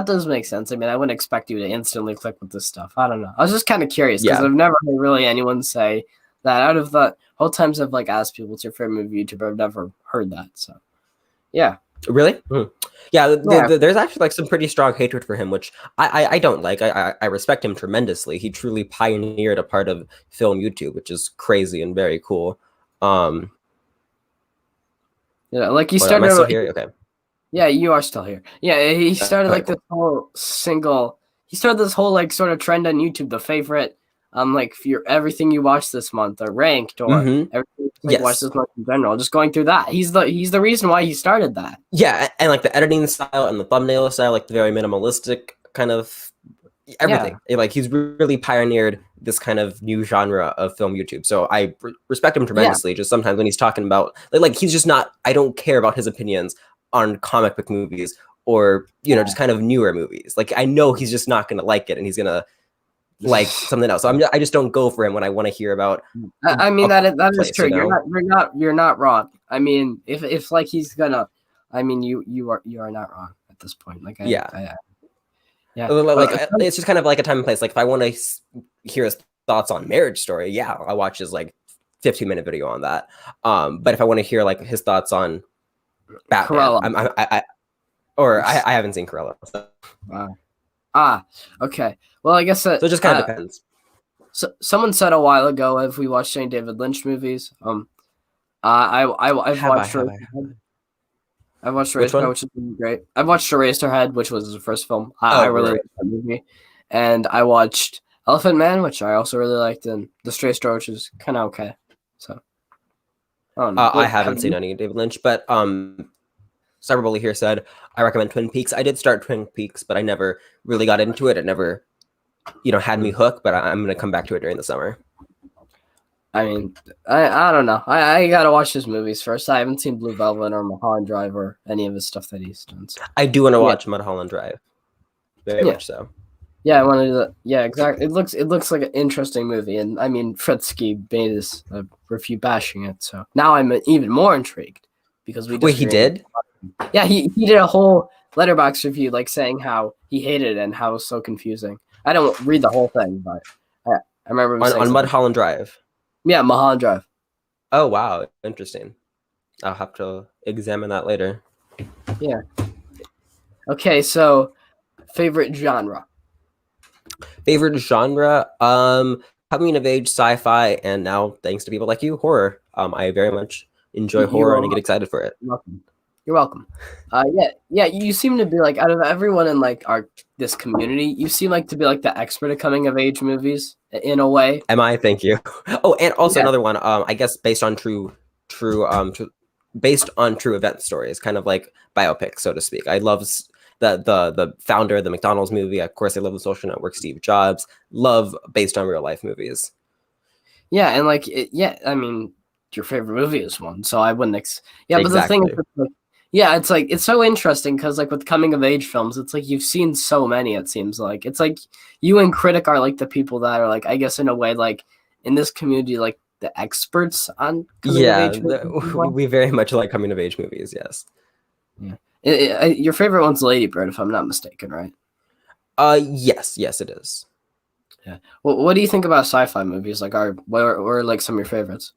does make sense. I mean, I wouldn't expect you to instantly click with this stuff. I don't know. I was just kind of curious because yeah. I've never heard really anyone say that. Out of the whole times I've like asked people what's your favorite movie YouTuber, I've never heard that. So yeah, Really? Yeah, yeah, there's actually like some pretty strong hatred for him, which I don't like. I respect him tremendously. He truly pioneered a part of film YouTube, which is crazy and very cool. Um, yeah. Like he am I still started. here? Okay. Yeah, you are still here. Yeah, he started Okay, like this cool. whole single. He started this whole like sort of trend on YouTube. The favorite, like for your everything you watched this month, or ranked, or Mm-hmm. everything you like watched Yes. this month in general. Just going through that. He's the reason why he started that. Yeah, and like the editing style and the thumbnail style, like the very minimalistic kind of Yeah, everything. Like he's really pioneered this kind of new genre of film YouTube. So I respect him yeah, tremendously. Just sometimes when he's talking about like he's just not. I don't care about his opinions on comic book movies or just kind of newer movies. Like I know he's just not gonna like it, and he's gonna like something else. So I just don't go for him when I want to hear about I mean a that is place. true. You're not wrong. I mean, if like he's gonna, I mean you are not wrong at this point. Like Yeah. yeah. Like it's just kind of like a time and place. Like if I want to hear his thoughts on Marriage Story, yeah, I'll watch his like 15-minute video on that. But if I want to hear like his thoughts on Batman, Cruella. I haven't seen Cruella. So Okay. Well, I guess that it just kind of depends. so, someone said a while ago, have we watched any David Lynch movies? I've watched. Have I? I've watched Which Eraserhead, one? which has been great. I've watched Eraserhead, which was his first film. I Oh, really right. liked that movie, and I watched Elephant Man, which I also really liked, and The Stray Store, which is kind of okay. So I don't know. I haven't seen any David Lynch, but Cyberbully here said I recommend Twin Peaks. I did start Twin Peaks, but I never really got into it. It never, had me hooked. But I'm gonna come back to it during the summer. I mean, I don't know. I gotta watch his movies first. I haven't seen Blue Velvet or Mulholland Drive or any of his stuff that he's done. So. I do want to watch Mulholland Drive. Very much so. Yeah, I wanted to. Yeah, exactly. It looks like an interesting movie, and I mean, Fritsky made his review bashing it. So now I'm even more intrigued because we. Wait, he did? Yeah, he did a whole letterbox review, like saying how he hated it and how it was so confusing. I don't read the whole thing, but I remember him saying on Mulholland Drive. Yeah, Mulholland Drive. Oh wow, interesting. I'll have to examine that later. Yeah. Okay, so favorite genre. Favorite genre? Coming of age sci-fi, and now thanks to people like you, horror. I very much enjoy horror and I get excited for it. You're welcome. Yeah. You seem to be like out of everyone in like this community, you seem like to be like the expert at coming of age movies in a way. Am I? Thank you. Oh, and also another one. I guess based on true event stories, kind of like biopic, so to speak. I love the founder of the McDonald's movie. Of course, I love The Social Network, Steve Jobs. Love based on real life movies. Yeah, and I mean, your favorite movie is one, so I wouldn't. But Exactly. the thing is, Yeah, it's like it's so interesting because like with coming of age films, it's like you've seen so many. It seems like it's like you and Critic are like the people that are like I guess in a way like in this community like the experts on coming of Yeah, age movies. we very much like coming of age movies. Yes. Yeah, your favorite one's Lady Bird, if I'm not mistaken, right? Yes, yes, it is. Yeah. Well, what do you think about sci-fi movies? Like, or like some of your favorites?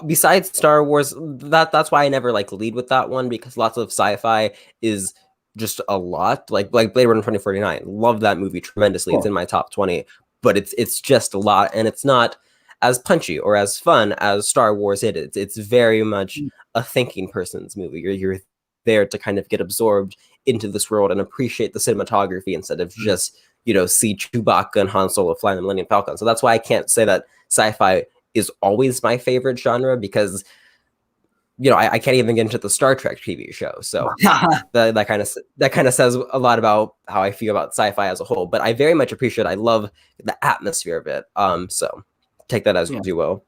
Besides Star Wars, that's why I never like lead with that one because lots of sci-fi is just a lot. Like Blade Runner 2049, love that movie tremendously. It's Cool. in my top 20, but it's just a lot, and it's not as punchy or as fun as Star Wars. It's very much a thinking person's movie. You're there to kind of get absorbed into this world and appreciate the cinematography instead of just see Chewbacca and Han Solo flying the Millennium Falcon. So that's why I can't say that sci-fi is always my favorite genre because I can't even get into the Star Trek TV show. So that kind of says a lot about how I feel about sci-fi as a whole. But I very much appreciate. I love the atmosphere of it. So take that as you will.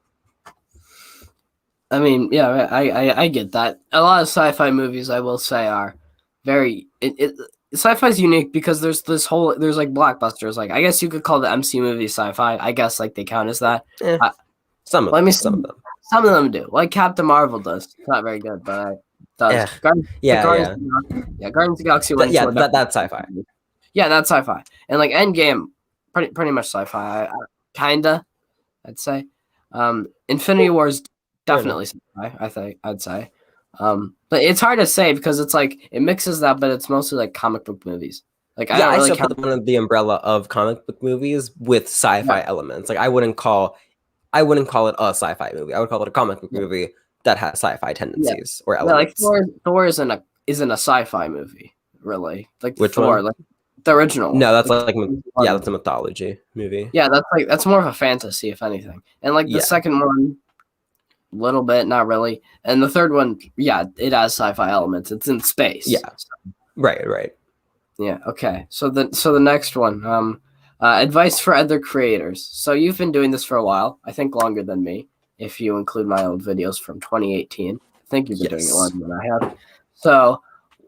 I mean, yeah, I get that. A lot of sci-fi movies, I will say, are very sci-fi is unique because there's like blockbusters. Like I guess you could call the MC movies sci-fi. I guess like they count as that. Some of them. Some of them do. Like Captain Marvel does. It's not very good, but it does. Yeah. Guardians of the Galaxy 1. Yeah, that's sci-fi. Yeah, that's sci-fi. And like Endgame, pretty much sci-fi. Kinda, I'd say. Infinity War's definitely sci-fi, I'd say. But it's hard to say because it's like it mixes that, but it's mostly like comic book movies. Like I still put them under the umbrella of comic book movies with sci-fi elements. Like I wouldn't call it a sci-fi movie. I would call it a comic book movie that has sci-fi tendencies or elements. Like Thor isn't a sci-fi movie, really. Like Which Thor, one? like the original. No, that's that's a mythology movie. Yeah, that's more of a fantasy, if anything. And like the second one, little bit, not really. And the third one, yeah, it has sci-fi elements. It's in space. Yeah. Right. Yeah. Okay. So the next one, advice for other creators. So you've been doing this for a while. I think longer than me, if you include my old videos from 2018. I think you've been doing it longer than I have. So,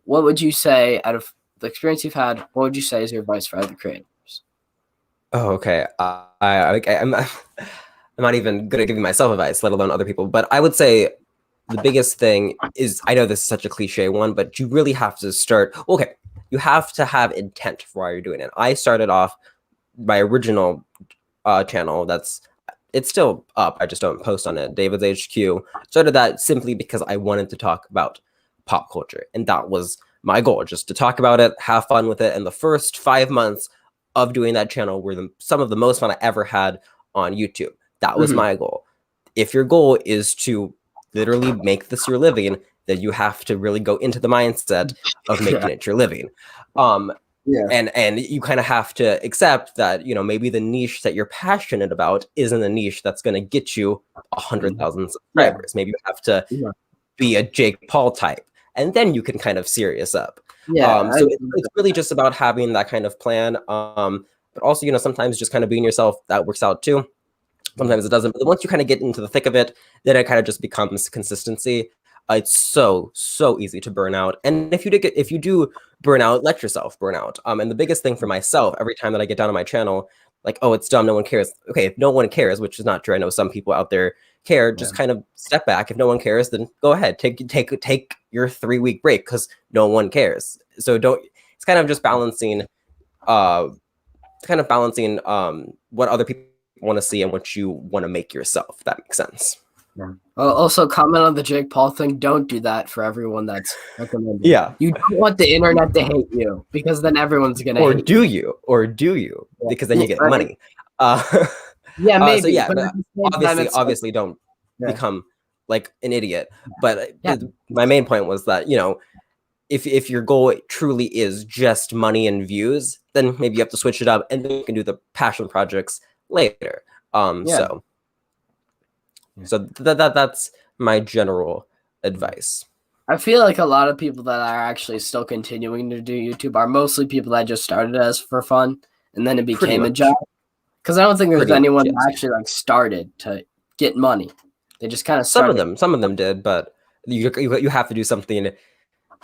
what would you say out of the experience you've had? What would you say is your advice for other creators? Oh, okay. I'm not even good at giving myself advice, let alone other people. But I would say the biggest thing is, I know this is such a cliche one, but you really have to start. Okay, you have to have intent for why you're doing it. I started off my original channel. It's still up. I just don't post on it. David's HQ. Started that simply because I wanted to talk about pop culture, and that was my goal, just to talk about it, have fun with it. And the first 5 months of doing that channel were some of the most fun I ever had on YouTube. That was my goal. If your goal is to literally make this your living, then you have to really go into the mindset of making it your living. And you kind of have to accept that, maybe the niche that you're passionate about isn't a niche that's going to get you 100,000 subscribers. Maybe you have to be a Jake Paul type, and then you can kind of serious up. So it's really just about having that kind of plan. But also, sometimes just kind of being yourself, that works out too. Sometimes it doesn't. But once you kind of get into the thick of it, then it kind of just becomes consistency. It's so easy to burn out. And if you do burn out, let yourself burn out. And the biggest thing for myself, every time that I get down on my channel, like, oh, it's dumb, no one cares. Okay, if no one cares, which is not true. I know some people out there care, just kind of step back. If no one cares, then go ahead. Take your 3-week break because no one cares. So it's kind of just balancing what other people want to see and what you want to make yourself, if that makes sense. Also, comment on the Jake Paul thing. Don't do that for everyone that's recommended. Yeah. You don't want the internet to hate you because then everyone's going to hate you. Or do you? Because then you get money. Yeah, maybe. But obviously don't become like an idiot. But my main point was that, if your goal truly is just money and views, then maybe you have to switch it up and then you can do the passion projects later. So that's my general advice. I feel like a lot of people that are actually still continuing to do YouTube are mostly people that just started as for fun and then it became a job. Because I don't think there's anyone that actually like started to get money. They just kind of started. Some of them did, but you have to do something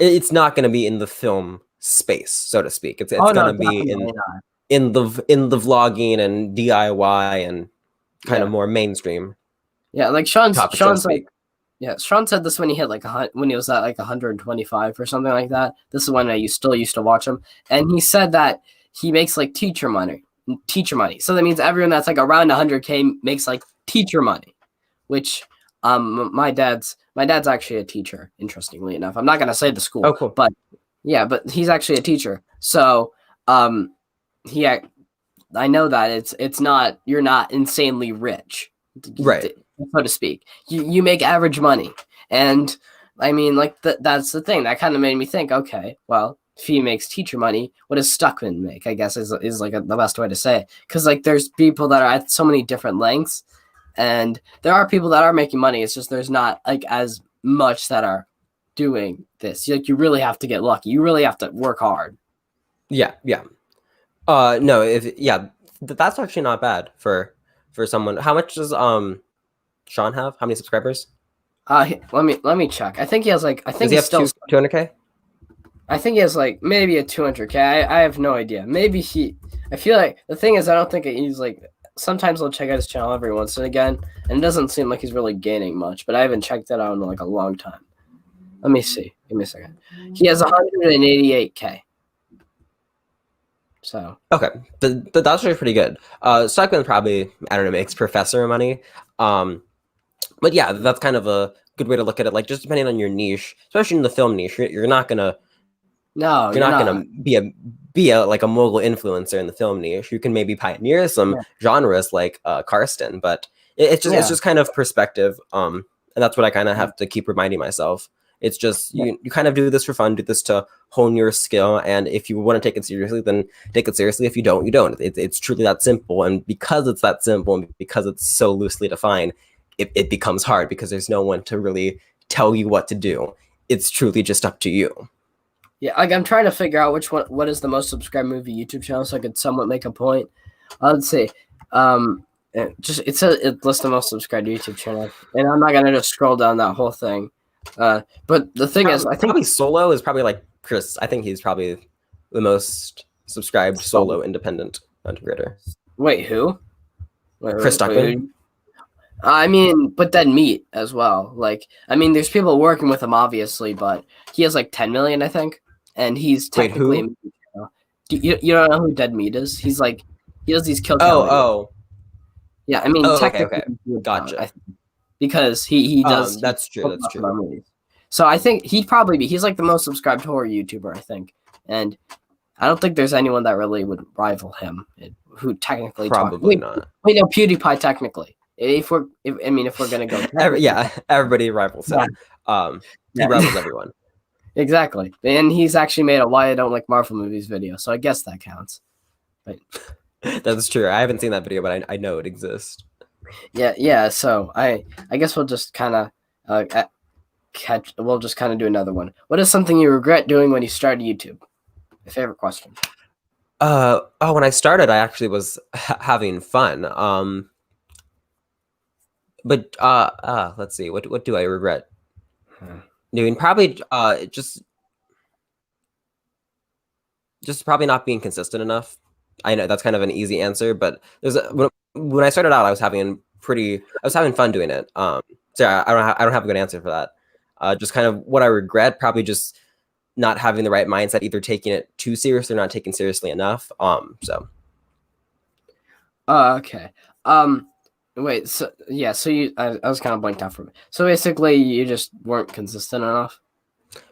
it's not going to be in the film space, so to speak. It's Oh going no, to be definitely not. in the vlogging and DIY and kind of Yeah, more mainstream yeah. Like topic, so to Sean's like, speak. yeah. Sean said this when he hit like when he was at like 125 or something like that. This is when I still used to watch him, and he said that he makes like teacher money. Teacher money. So that means everyone that's like around 100K makes like teacher money, which my dad's actually a teacher. Interestingly enough, I'm not gonna say the Oh, school, cool. but yeah, but he's actually a teacher. So um, he I know that it's not you're not insanely rich, Right. so to speak. You make average money, and I mean like that's the thing that kind of made me think. Okay, well, if he makes teacher money, what does Stuckman make? I guess is like the best way to say it, because like there's people that are at so many different lengths, and there are people that are making money. It's just there's not like as much that are doing this. Like you really have to get lucky. You really have to work hard. Yeah. Yeah. No, if yeah, that's actually not bad for someone. How much does Sean have? How many subscribers? Let me check. I Does think he he's have still 200K? I think he has like maybe a 200K. I have no idea. Maybe he. I feel like the thing is, I don't think he's like. Sometimes I'll check out his channel every once and again, and it doesn't seem like he's really gaining much. But I haven't checked that out in like a long time. Let me see. Give me a second. He has 188K. So Okay, that's actually pretty good. Stockman probably, I don't know, makes professor money. Um, but yeah, that's kind of a good way to look at it. Like just depending on your niche, especially in the film niche, you're not gonna no, you're you're not not. gonna be a like a mogul influencer in the film niche. You can maybe pioneer some Yeah, genres like Karsten, but it's yeah, just kind of perspective. And that's what I kind of have to keep reminding myself. It's just yeah. you kind of do this for fun, do this to hone your skill, and if you want to take it seriously, then take it seriously. If you don't, you don't. It's truly that simple, and because it's that simple, and because it's so loosely defined, it becomes hard because there's no one to really tell you what to do. It's truly just up to you. Yeah, like I'm trying to figure out what is the most subscribed movie YouTube channel so I could somewhat make a point. Let's see. It lists the most subscribed YouTube channel, and I'm not gonna just scroll down that whole thing. But the thing is, I think Probably solo is probably like Chris. I think he's probably the most subscribed so. solo independent content creator. Wait, who? Chris Stuckman. Who? I mean, but then Meat as well. Like, I mean, there's people working with him obviously, but he has like 10 million, I think, and he's Wait, technically. who? You don't know who Dead Meat is? He's like he does these kill Oh, count videos. oh, Yeah, I mean, oh. Okay, technically, okay. he would count, Gotcha. because he does he That's true. talks That's about true. movies. So I think he'd probably be. He's like the most subscribed horror YouTuber, I think, and I don't think there's anyone that really would rival him. Who technically talk? Probably not. Wait, no, PewDiePie technically. If we're gonna go technically, Yeah, everybody rivals yeah, him. He yeah. rivals everyone. Exactly, and he's actually made a "Why I Don't Like Marvel Movies" video, so I guess that counts. But That's true. I haven't seen that video, but I know it exists. yeah. So I guess we'll just kind of we'll just kind of do another one. What is something you regret doing when you started YouTube? My favorite question. Oh, when I started, I actually was having fun. But let's see. What do I regret doing? Probably just probably not being consistent enough. I know that's kind of an easy answer, but when I started out, I was having fun doing it. So yeah, I don't have a good answer for that. Just kind of what I regret, probably just not having the right mindset, either taking it too seriously or not taking seriously enough. So Okay. Wait. So yeah. So I was kind of blanked out from it. So basically, you just weren't consistent enough.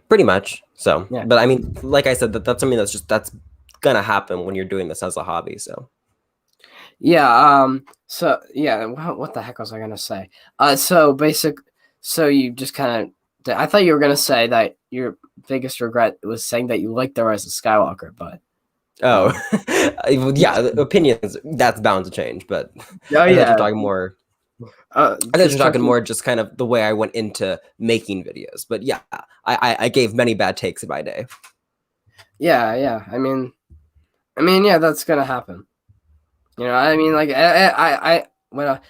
pretty much. So, Yeah. but I mean, like I said, that's something that's gonna happen when you're doing this as a hobby. So Yeah. So yeah. What the heck was I gonna say? So basic. So you just kind of. I thought you were gonna say that your biggest regret was saying that you liked the Rise of Skywalker, but. oh, Um, yeah, the opinions that's bound to change. But oh I thought yeah. you're talking more. I thought Just you're talking checking. more just kind of the way I went into making videos. But yeah, I gave many bad takes in my day. Yeah. Yeah, that's gonna happen. I mean, like,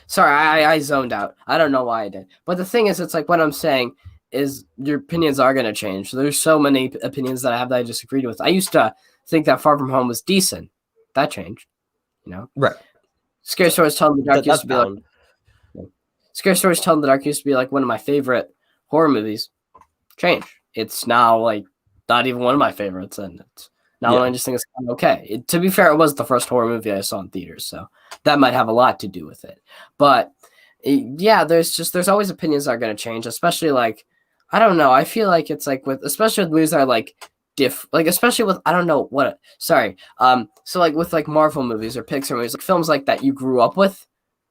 sorry, I zoned out. I don't know why I did. But the thing is, it's like what I'm saying is your opinions are going to change. So there's so many opinions that I have that I disagreed with. I used to think that Far From Home was decent. That changed, you know. Right. Scary Stories Tell in the Dark used That's to be like bound. Scary Stories Tell in the Dark used to be like one of my favorite horror movies. Change. It's now like not even one of my favorites, and it's now Yeah. I just think it's kind of okay. To be fair, it was the first horror movie I saw in theaters, so that might have a lot to do with it. But yeah, there's always opinions that are going to change, especially like I don't know. I feel like it's like with especially with movies that are like like especially with I don't know what sorry so like with like Marvel movies or Pixar movies, like films like that you grew up with,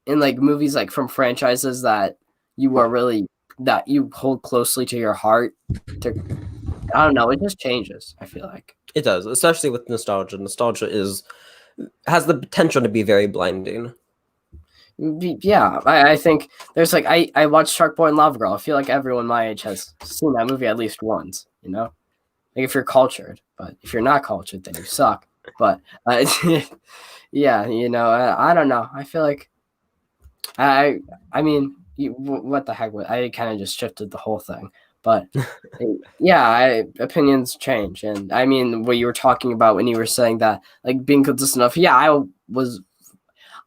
and like movies like from franchises that you are really that you hold closely to your heart. To I don't know, it just changes. I feel like It does, especially with nostalgia. Nostalgia has the potential to be very blinding. yeah. I think there's like I watched Shark Boy and Lava Girl. I feel like everyone my age has seen that movie at least once. You know. Like if you're cultured, but if you're not cultured, then you suck. But yeah, you know, I don't know. I feel like I mean, what the heck? I kind of just shifted the whole thing, but yeah, opinions change, and I mean, what you were talking about when you were saying that, like being consistent enough. Yeah, I was.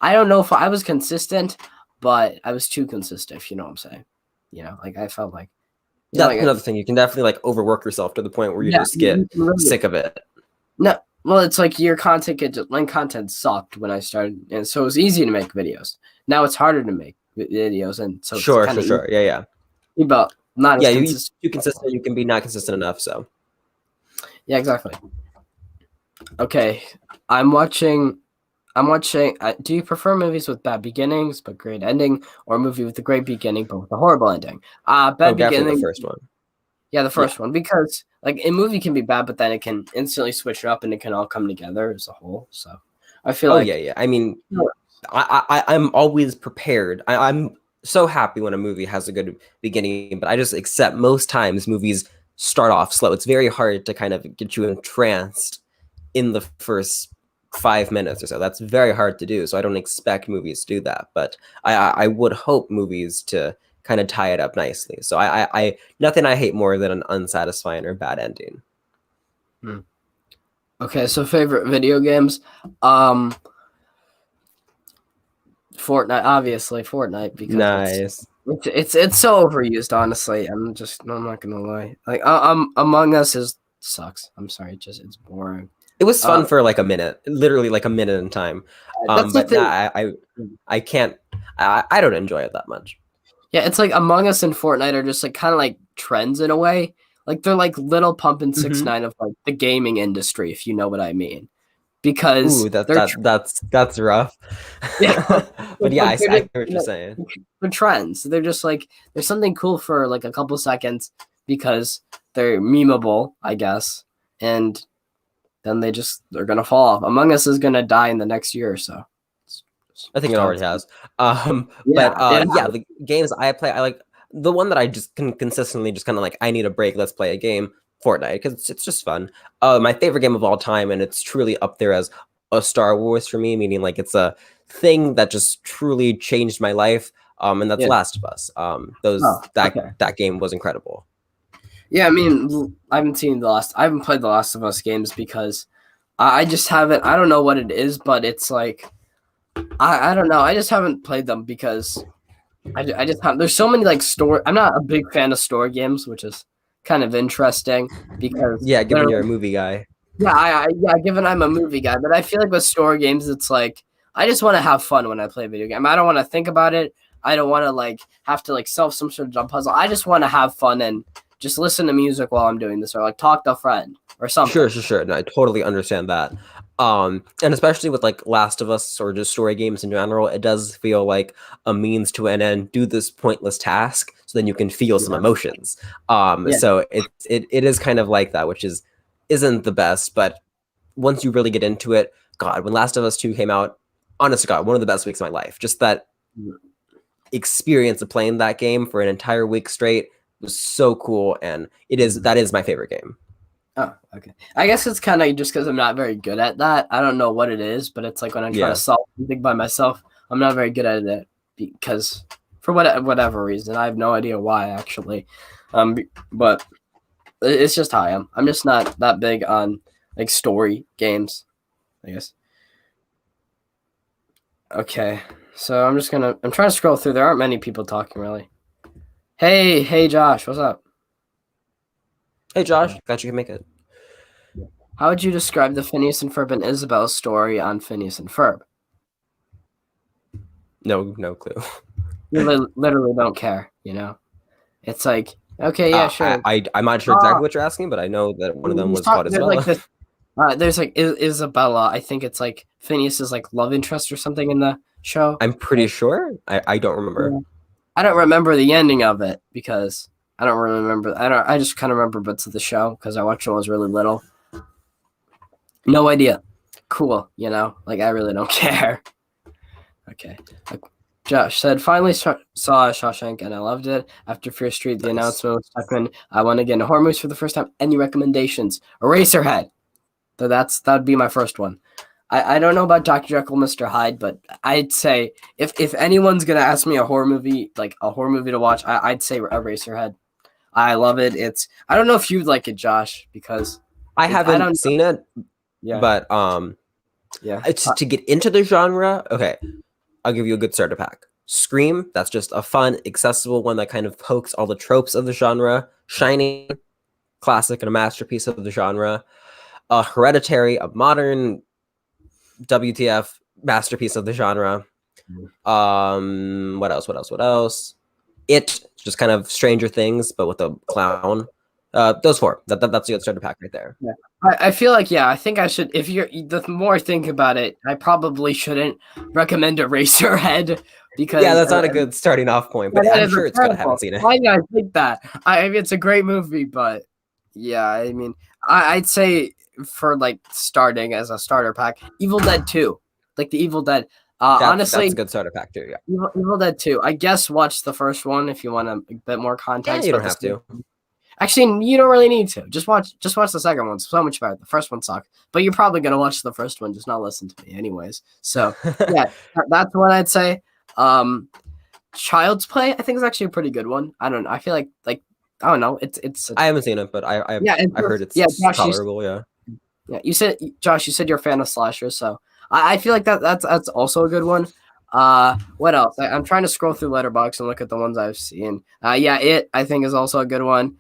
I don't know if I was consistent, but I was too consistent. If you know what I'm saying, you know, like I felt like. You know, That's like another thing. You can definitely like overwork yourself to the point where you yeah, just get you really sick of it. no, well, it's like your content sucked when I started, and so it was easy to make videos. Now it's harder to make videos, and so it's Sure, kind sure, of sure. Yeah, yeah. but not Yeah, as you consistent. too consistent, you can be not consistent enough. So Yeah, exactly. Okay, I'm watching. I'm watching. Do you prefer movies with bad beginnings but great ending, or a movie with a great beginning but with a horrible ending? oh, Bad definitely the beginning. first one. Yeah, the Yeah. first one because like a movie can be bad, but then it can instantly switch it up and it can all come together as a whole. So I feel Oh yeah, like yeah. I mean, I'm always prepared. I'm so happy when a movie has a good beginning, but I just accept most times movies start off slow. It's very hard to kind of get you entranced in the first 5 minutes or so. That's very hard to do. So I don't expect movies to do that, but I would hope movies to kind of tie it up nicely. So I nothing I hate more than an unsatisfying or bad ending. Hmm. Okay, so favorite video games. Um Fortnite, obviously Fortnite because Nice. it's so overused, honestly. I'm not gonna lie. Like Among Us is sucks. I'm sorry, it's boring. It was Uh fun for like a minute, literally like a minute in time. that's the But nah, thing. I can't. I don't enjoy it that much. Yeah, it's like Among Us and Fortnite are just like kind of like trends in a way. Like they're like little pump and six Hmm. nine of like the gaming industry, if you know what I mean. Because Ooh, that they're that that's rough. yeah, But yeah, like they're I just get what you're saying. they're trends. They're just like there's something cool for like a couple seconds because they're memeable, I guess, and then they're gonna fall off. Among Us is gonna die in the next year or so. I think it already has. Yeah, But it yeah, the games I play, I like the one that I just can consistently just kind of like. I need a break. Let's play a game. Fortnite because it's just fun. My favorite game of all time, and it's truly up there as a Star Wars for me. Meaning like it's a thing that just truly changed my life. And that's yeah. Last of Us. Oh, Those okay. that game was incredible. Yeah, I mean, I haven't played the Last of Us games because I just haven't. I don't know what it is, but it's like I don't know. I just haven't played them because I just have. There's so many like store. I'm not a big fan of store games, which is kind of interesting because Yeah, they're given you're a movie guy. yeah, yeah. Given I'm a movie guy, but I feel like with store games, it's like I just want to have fun when I play a video game. I don't want to think about it. I don't want to like have to like solve some sort of dumb puzzle. I just want to have fun and just listen to music while I'm doing this, or like talk to a friend or something. Sure, sure, sure. No, I totally understand that. And especially with like Last of Us or just story games in general, it does feel like a means to an end. Do this pointless task so then you can feel some Yeah, emotions. yeah, So it is kind of like that, which isn't the best, but once you really get into it, God, when Last of Us 2 came out, honest to God, one of the best weeks of my life. Just that experience of playing that game for an entire week straight was so cool, and that is my favorite game. Oh, okay. I guess it's kind of just because I'm not very good at that. I don't know what it is, but it's like when I'm trying to Yeah. solve something by myself, I'm not very good at it because for whatever reason. I have no idea why actually, but it's just how I am. I'm just not that big on like story games, I guess. Okay, so I'm trying to scroll through. There aren't many people talking really. Hey, Josh, what's up? Hey, Josh, glad you can make it. How would you describe the Phineas and Ferb and Isabel story on Phineas and Ferb? No clue. You literally don't care, you know? It's like, okay, yeah, sure. I'm not sure exactly what you're asking, but I know that one of them was called There's like Isabella. this, there's like Isabella. I think it's like Phineas's like love interest or something in the show. I'm pretty sure. I don't remember. Yeah. I don't remember the ending of it because I don't really remember. I just kind of remember bits of the show because I watched it when I was really little. No idea. Cool, you know? Like, I really don't care. Okay. Like, Josh said, finally saw Shawshank and I loved it. After Fear Street, the announcement was stuck in. I want to get into horror movies for the first time. Any recommendations? Eraserhead. So that'd be my first one. I don't know about Dr. Jekyll, Mr. Hyde, but I'd say if anyone's gonna ask me a horror movie, like a horror movie to watch, I'd say Eraserhead. I love it. I don't know if you'd like it, Josh, because I haven't seen it. Yeah. But yeah. It's to get into the genre. Okay, I'll give you a good starter pack. Scream, that's just a fun, accessible one that kind of pokes all the tropes of the genre. Shining, classic and a masterpiece of the genre. Hereditary, a modern WTF masterpiece of the genre. What else? It, just kind of Stranger Things, but with a clown. Those four. That's a good starter pack right there. Yeah. I feel like, I think I should, the more I think about it, I probably shouldn't recommend Eraserhead because that's not a good starting off point, but I'm sure it's good. I haven't seen it. I think that. I mean, it's a great movie, but yeah, I mean, I'd say for like starting as a starter pack, Evil Dead 2, like the Evil Dead. Honestly, that's a good starter pack too. Yeah, Evil Dead 2. I guess watch the first one if you want a bit more context. Yeah, you don't have to. Actually, you don't really need to. Just watch the second one. It's so much better. The first one sucked, but you're probably gonna watch the first one, just not listen to me, anyways. So yeah, that's what I'd say. Child's Play, I think, is actually a pretty good one. I don't know. I feel like I don't know. It's. I haven't seen it, but I heard it's tolerable. Yeah. Yeah, Josh, you said you're a fan of slashers, so I feel like that's also a good one. What else? I'm trying to scroll through Letterboxd and look at the ones I've seen. It, I think, is also a good one.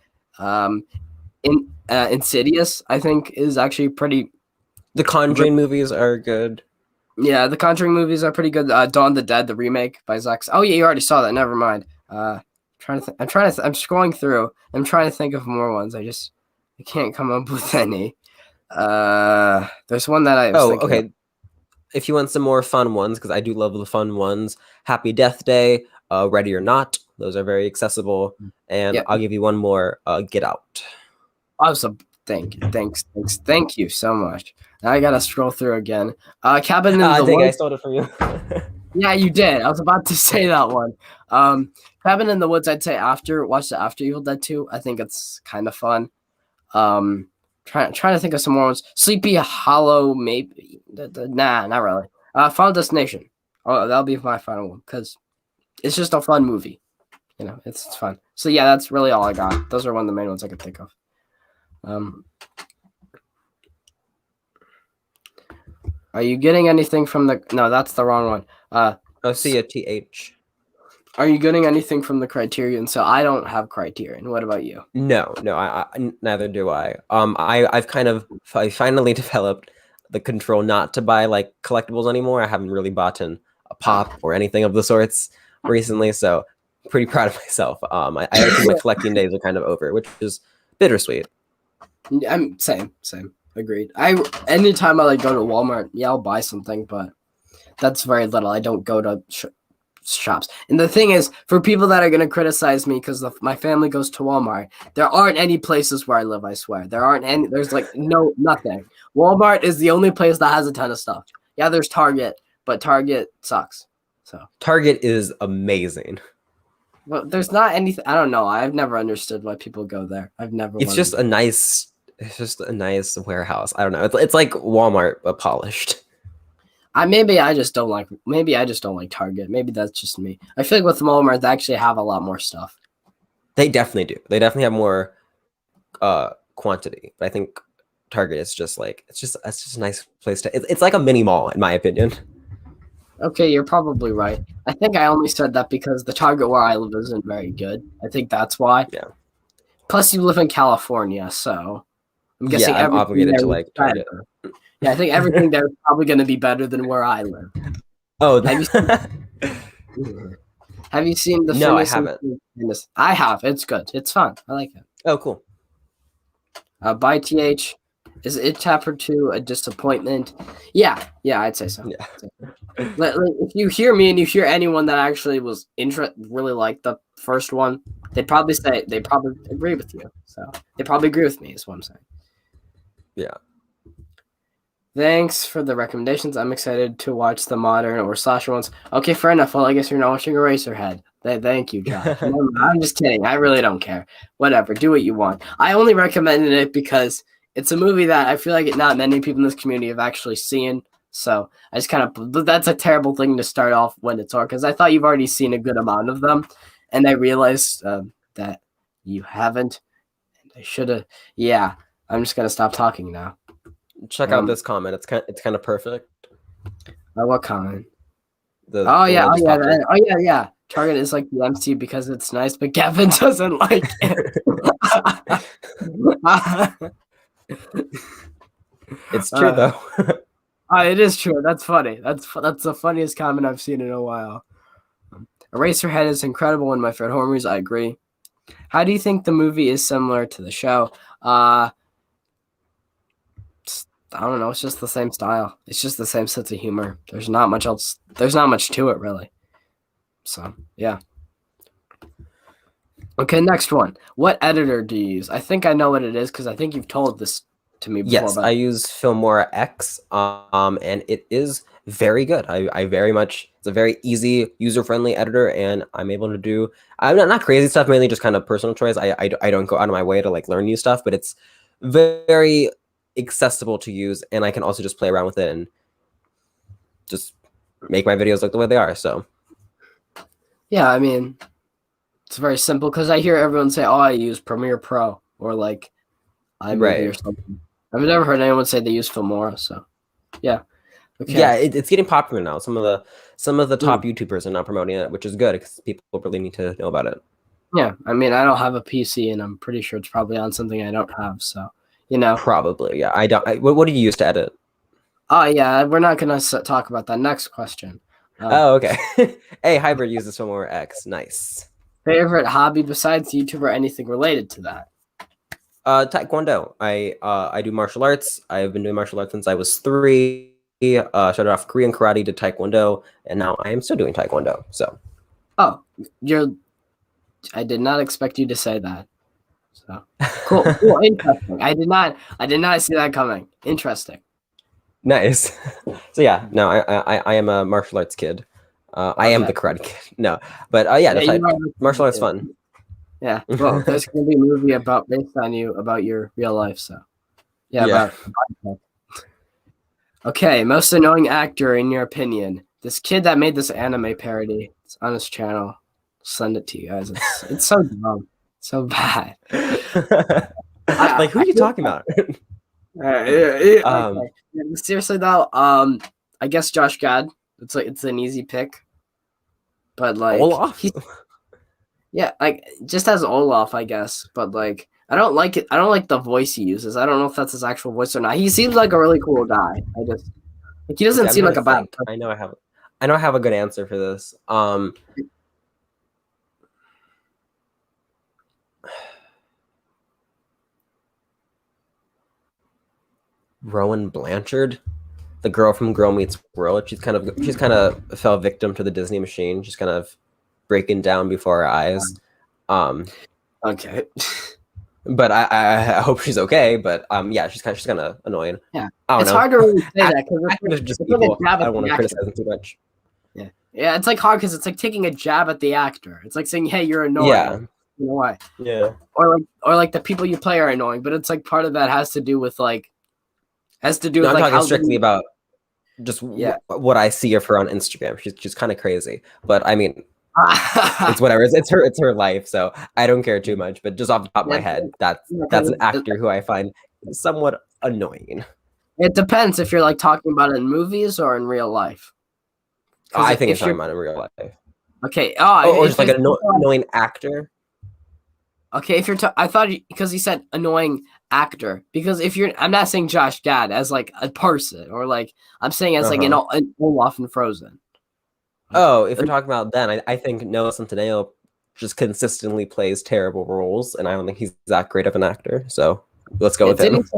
Insidious, I think, is actually pretty. The Conjuring movies are good. Yeah, the Conjuring movies are pretty good. Dawn of the Dead, the remake by Zack. Oh yeah, you already saw that. Never mind. I'm scrolling through. I'm trying to think of more ones. I can't come up with any. There's one that I was thinking of. If you want some more fun ones, because I do love the fun ones, Happy Death Day, Ready or Not, those are very accessible. And I'll give you one more, Get Out. Awesome. Thank you so much. Now I gotta scroll through again. Cabin in the Woods. I think I stole it from you. Yeah, you did. I was about to say that one. Cabin in the Woods, I'd say watch the after Evil Dead 2. I think it's kind of fun. Trying to think of some more ones. Sleepy Hollow, maybe. Nah, not really. Final Destination. Oh, that'll be my final one because it's just a fun movie. You know, it's fun. So yeah, that's really all I got. Those are one of the main ones I could think of. Are you getting anything from the? No, that's the wrong one. CATH. Are you getting anything from the Criterion? So I don't have Criterion. What about you? No, I neither do I. I finally developed the control not to buy like collectibles anymore. I haven't really bought a pop or anything of the sorts recently, so I'm pretty proud of myself. I think my collecting days are kind of over, which is bittersweet. I'm same. Agreed. Anytime I go to Walmart, I'll buy something, but that's very little. I don't go to shops. And the thing is, for people that are going to criticize me because my family goes to Walmart, there aren't any places where I live, I swear. There's nothing. Walmart is the only place that has a ton of stuff. Yeah, there's Target, but Target sucks. So Target is amazing. Well, there's not anything. I don't know. I've never understood why people go there. It's just a nice warehouse. I don't know. It's like Walmart but polished. Maybe I just don't like Target. Maybe that's just me. I feel like with Walmart they actually have a lot more stuff. They definitely do. They definitely have more quantity. But I think Target is just like it's just a nice place to. It's like a mini mall in my opinion. Okay, you're probably right. I think I only said that because the Target where I live isn't very good. I think that's why. Yeah. Plus, you live in California, so I'm guessing I'm everything obligated there to is like Target. better. Yeah, I think everything there is probably going to be better than where I live. Oh, Have you seen, have you seen the no, I Phineas and haven't. Ferb? I have. It's good. It's fun. I like it. Oh, cool. By TH, is It Chapter 2 a disappointment? Yeah, I'd say so. Yeah. Like, if you hear me and you hear anyone that actually was really liked the first one, they probably agree with you. So they probably agree with me, is what I'm saying. Yeah. Thanks for the recommendations. I'm excited to watch the modern or slasher ones. Okay, fair enough. Well, I guess you're not watching Eraserhead. Thank you, Josh. I'm just kidding. I really don't care. Whatever. Do what you want. I only recommended it because it's a movie that I feel like not many people in this community have actually seen. So I just but that's a terrible thing to start off when it's on, because I thought you've already seen a good amount of them, and I realized that you haven't. And I should have. Yeah, I'm just gonna stop talking now. Check out this comment. It's kind of perfect. What comment? The Oh one yeah, I just popped in. yeah. Target is like the MC because it's nice, but Gavin doesn't like it. It's true though. It is true. That's funny. That's the funniest comment I've seen in a while. Eraserhead is incredible, one of my favorite horror movies. I agree. How do you think the movie is similar to the show? I don't know. It's just the same style. It's just the same sense of humor. There's not much else. There's not much to it, really. So, yeah. Okay, next one. What editor do you use? I think I know what it is because I think you've told this to me before. Yes, I use Filmora X, and it is very good. I very much. It's a very easy, user-friendly editor, and I'm able to do. I'm not crazy stuff. Mainly just kind of personal choice. I don't go out of my way to like learn new stuff, but it's very accessible to use, and I can also just play around with it and just make my videos look the way they are. So yeah, I mean, it's very simple because I hear everyone say, "Oh, I use Premiere Pro," or like iMovie or something. I've never heard anyone say they use Filmora. So yeah, okay. Yeah, it's getting popular now. Some of the top YouTubers are now promoting it, which is good because people really need to know about it. Yeah, I mean, I don't have a PC, and I'm pretty sure it's probably on something I don't have. So probably, yeah. I don't. What do you use to edit? Oh yeah, we're not gonna talk about that. Next question. Oh, okay. Hey, Hybrid uses Filmora X. Nice. Favorite hobby besides YouTube or anything related to that? Taekwondo. I do martial arts. I've been doing martial arts since I was 3. Started off Korean karate, did Taekwondo, and now I am still doing Taekwondo. So. Oh, I did not expect you to say that. So cool, interesting. I did not see that coming. Interesting. Nice. So yeah, no, I am a martial arts kid. Okay. I am the karate kid. No, but yeah, martial arts fun. Yeah. Well, there's gonna be a movie based on you about your real life. So yeah. Okay, most annoying actor in your opinion? This kid that made this anime parody. It's on his channel. Send it to you guys. It's so dumb, so bad. Like, who are you talking about? Okay. Seriously though, I guess Josh Gad. It's an easy pick, but like Olaf. Yeah, like just as Olaf, I guess. But like, I don't like it. I don't like the voice he uses. I don't know if that's his actual voice or not. He seems like a really cool guy. He doesn't seem like a bad. I know I have a good answer for this. Rowan Blanchard, the girl from Girl Meets World. She's kind of fell victim to the Disney machine. She's kind of breaking down before our eyes. Okay. But I hope she's okay. But yeah, she's kind of annoying. Yeah, it's hard to really say that because just people. I don't want to criticize them too much. Yeah, it's like hard because it's like taking a jab at the actor. It's like saying, "Hey, you're annoying." Yeah. You know why? Yeah. Or like the people you play are annoying, but it's like part of that has to do with I'm talking strictly about just Yeah. what I see of her on Instagram. She's kind of crazy, but I mean, it's whatever. It's her life, so I don't care too much. But just off the top of Yeah, my head, yeah, that's 'cause an actor who I find somewhat annoying. it depends if you're like talking about it in movies or in real life. Because I think it's if you're talking about in real life, okay, or if just like it's an annoying actor. okay, if you're I thought because he said annoying actor. Because if you're, I'm not saying Josh Gad as like a person or like I'm saying as like Uh-huh. an Olaf and Frozen. Like, Oh, if you're talking about then, I think Noah Centineo just consistently plays terrible roles, and I don't think he's that great of an actor. So let's go yeah, with him.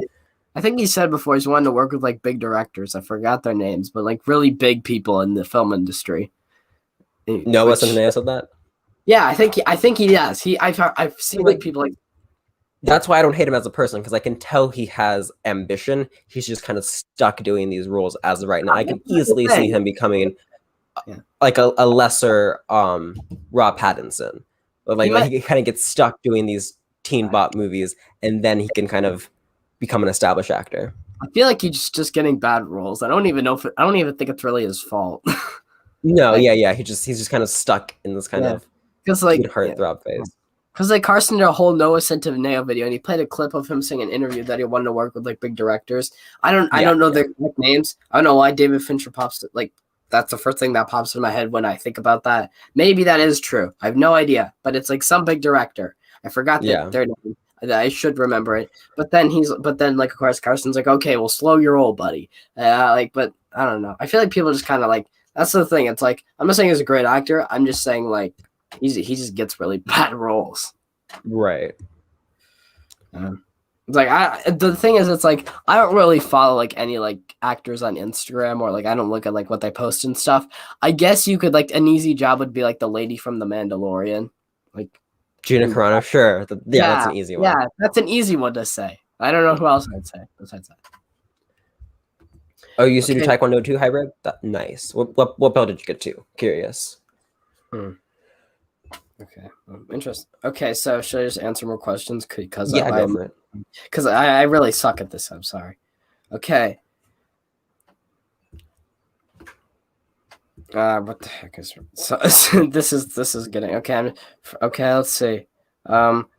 I think he said before he's wanted to work with like big directors. I forgot their names, but like really big people in the film industry. Noah Which Centineo said that. yeah, I think he does. I've seen like people like That's why I don't hate him as a person, because I can tell he has ambition. He's just kind of stuck doing these roles as of right now. I can easily see him becoming yeah. like a lesser Rob Pattinson. But He like might. he kind of gets stuck doing these teen bop movies, and then he can kind of become an established actor. I feel like he's just getting bad roles. I don't even know if I don't even think it's really his fault. No, Like yeah. He's just kind of stuck in this kind yeah, of because teen like yeah. heartthrob phase. Because like Carson did a whole Noah Centineo video, and he played a clip of him saying in an interview that he wanted to work with like big directors. I Yeah, don't know yeah. their names. I don't know why David Fincher pops like that's the first thing that pops in my head when I think about that. Maybe that is true. I have no idea, but it's like some big director. I forgot that Yeah. their name. I should remember it. But then like of course Carson's like, okay, well slow your roll, buddy. But I don't know. I feel like people just kind of like that's the thing. It's like I'm not saying he's a great actor. I'm just saying like he just gets really bad roles. Right. It's like the thing is, it's like I don't really follow like any like actors on Instagram or like I don't look at like what they post and stuff. I guess you could like an easy job would be like the lady from The Mandalorian, like Gina Carano, sure. Yeah, that's yeah, an easy one. yeah, that's an easy one to say. I don't know who else I'd say besides that. Oh, you used to do Okay. Taekwondo 2 hybrid? Nice. What belt did you get to? Curious. Okay. Interesting. Okay, so should I just answer more questions? Because Yeah, go for it. Because I really suck at this. I'm sorry. Okay. What the heck is so this is getting okay. Okay, let's see.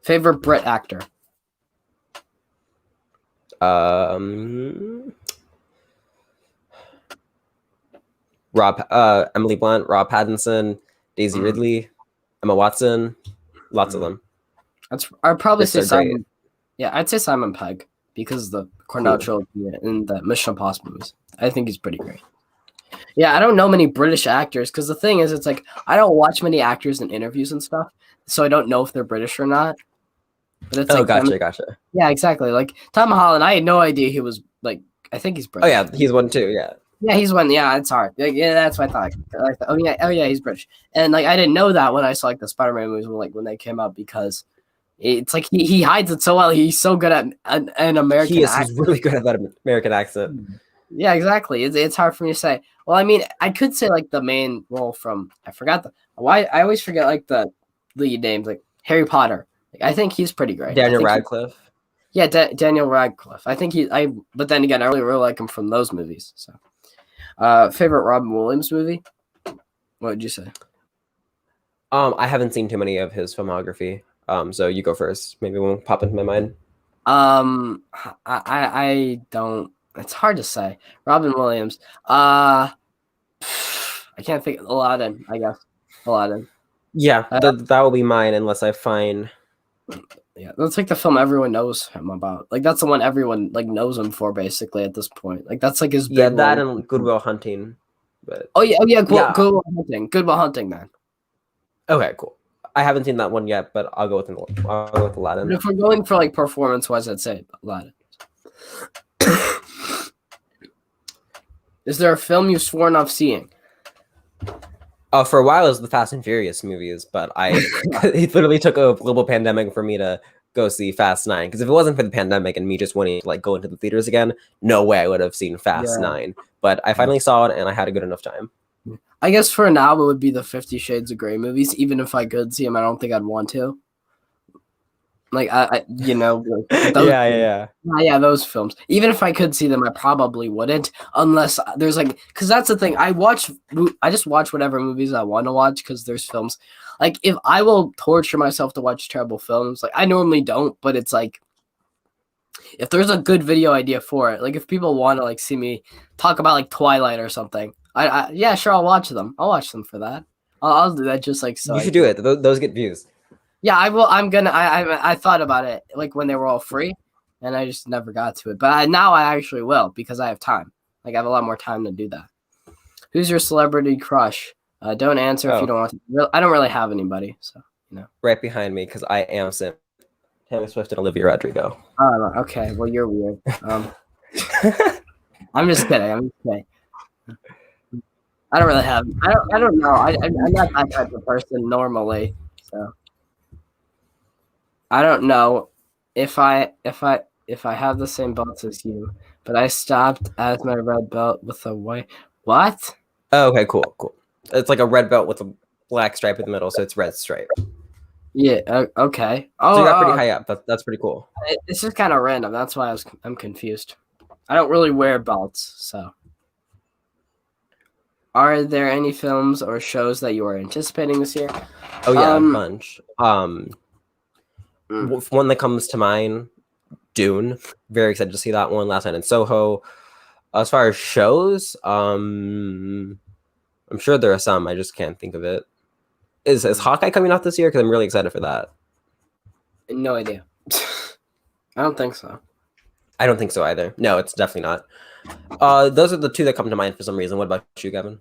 Favorite Brit actor. Emily Blunt, Rob Pattinson, Daisy Ridley, Emma Watson, lots of them. I'd probably say Simon. Great. Yeah, I'd say Simon Pegg because the Cornell trilogy and the Mission Impossible movies. I think he's pretty great. Yeah, I don't know many British actors because the thing is, it's like I don't watch many actors in interviews and stuff, so I don't know if they're British or not. But it's like gotcha. Yeah, exactly. Like Tom Holland, I had no idea he was like. I think he's British. Oh yeah, he's one too. Yeah. Yeah, he's one. Yeah, it's hard. Like, yeah, that's what I thought. Oh yeah, he's British. And like I didn't know that when I saw like the Spider-Man movies when they came out because it's like he hides it so well. He's so good at an American accent. He's really good at that American accent. Yeah, exactly. It's hard for me to say. Well, I mean, I could say like the main role from I forgot why I always forget like the lead names like Harry Potter. Like, I think he's pretty great. Daniel Radcliffe. Yeah, Daniel Radcliffe. I think but then again, I really like him from those movies. So, favorite Robin Williams movie? What would you say? I haven't seen too many of his filmography. So you go first. Maybe one pop into my mind. I don't. It's hard to say. Robin Williams. I can't think. Aladdin. I guess Aladdin. Yeah, that will be mine unless I find. Yeah, that's like the film everyone knows him about. Like that's the one everyone like knows him for basically at this point. Like that's like his big that role. and Good Will Hunting. But Good Will Hunting. Good Will Hunting then. Okay, cool. I haven't seen that one yet, but I'll go with Aladdin. But if we're going for like performance wise, I'd say Aladdin. Is there a film you've sworn off seeing? For a while, it was the Fast and Furious movies, but it literally took a global pandemic for me to go see Fast 9. Because if it wasn't for the pandemic and me just wanting to like go into the theaters again, no way I would have seen Fast 9. But I finally saw it, and I had a good enough time. I guess for now, it would be the 50 Shades of Grey movies. Even if I could see them, I don't think I'd want to. Like like those. Yeah, yeah, Yeah, those films. Even if I could see them, I probably wouldn't, unless there's like, because that's the thing. I just watch whatever movies I want to watch because there's films. Like, if I will torture myself to watch terrible films, like I normally don't, but it's like if there's a good video idea for it, like if people want to like see me talk about like Twilight or something, yeah, sure, I'll watch them. I'll watch them for that. I'll do that just like so you I should do can. it. Those get views. Yeah, I will. I'm gonna. I thought about it like when they were all free, and I just never got to it. But now I actually will because I have time. Like I have a lot more time to do that. Who's your celebrity crush? Don't answer if you Oh, don't want to. I don't really have anybody, so you know. right behind me because I am Sim. Taylor Swift and Olivia Rodrigo. Oh, okay. Well, you're weird. I'm just kidding. I'm just kidding. I don't really have. I don't know. I'm not that type of person normally, so I don't know if I have the same belts as you, but I stopped at my red belt with a white. What? Oh, okay, cool, cool. It's like a red belt with a black stripe in the middle, so it's red stripe. Yeah. Okay. So you got pretty Oh, high up. That's pretty cool. it's just kind of random. That's why I'm confused. I don't really wear belts, so. Are there any films or shows that you are anticipating this year? Oh yeah, a Um, bunch. mm, One that comes to mind, Dune. Very excited to see that one. Last Night in Soho. As far as shows, I'm sure there are some. I just can't think of it. Is Hawkeye coming out this year? Because I'm really excited for that. no idea. I don't think so. I don't think so either. No, it's definitely not. Those are the two that come to mind for some reason. What about you, Gavin?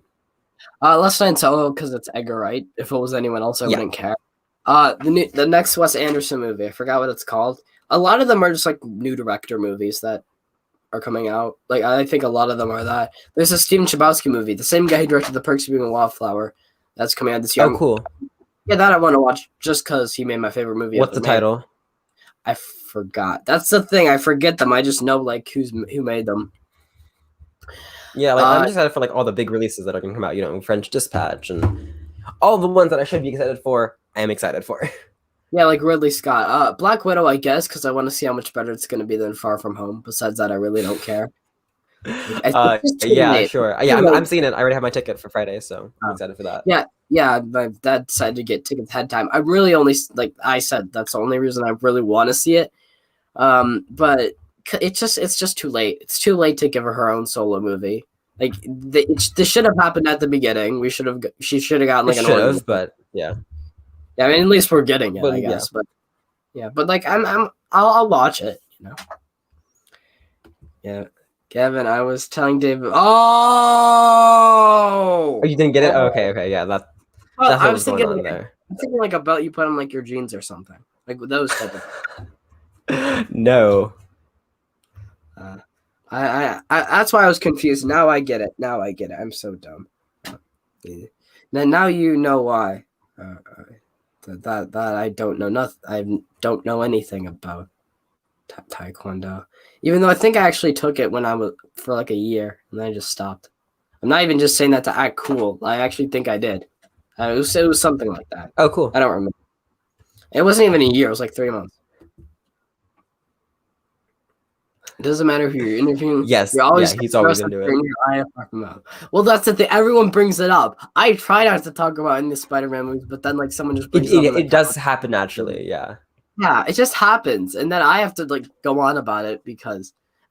Last Night in Soho because it's Edgar Wright. If it was anyone else, I Yeah. wouldn't care. The next Wes Anderson movie, I forgot what it's called. A lot of them are just like new director movies that are coming out. Like I think a lot of them are that. There's a Steven Chbosky movie, the same guy who directed The Perks of Being a Wallflower, that's coming out this year. Oh, cool. Yeah, that I want to watch just because he made my favorite movie. What's the title? I forgot. That's the thing. I forget them. I just know like who made them. Yeah, like I'm just excited for like all the big releases that are gonna come out. You know, French Dispatch and all the ones that I should be excited for. I am excited for. Yeah, like Ridley Scott. Black Widow, I guess, because I want to see how much better it's going to be than Far From Home. Besides that, I really don't care. Yeah, sure. Yeah, I'm seeing it. I already have my ticket for Friday, so I'm excited for that. Yeah. My dad decided to get tickets ahead of time. I really only, like I said, that's the only reason I really want to see it. But it's just too late. It's too late to give her own solo movie. Like this should have happened at the beginning. She should have gotten like It an should order. have, but yeah. Yeah, I mean, at least we're getting it, But, I guess. But like I'll watch it, you know. Yeah, Kevin, I was telling David. Oh, you didn't get it? Oh, okay, yeah, that's Well, what was going on there. I'm thinking like a belt you put on like your jeans or something, like those type of. No. I that's why I was confused. Now I get it. I'm so dumb. Yeah. Now you know why. That I don't know nothing. I don't know anything about taekwondo. Even though I think I actually took it when I was for like a year, and then I just stopped. I'm not even just saying that to act cool. I actually think I did. It was something like that. Oh, cool. I don't remember. It wasn't even a year. It was like 3 months. It doesn't matter who you're interviewing. Yes, you're always he's always into it. Well, that's the thing. Everyone brings it up. I try not to talk about it in the Spider-Man movies, but then like someone just brings it up. It does happen naturally, yeah. Yeah, it just happens, and then I have to like go on about it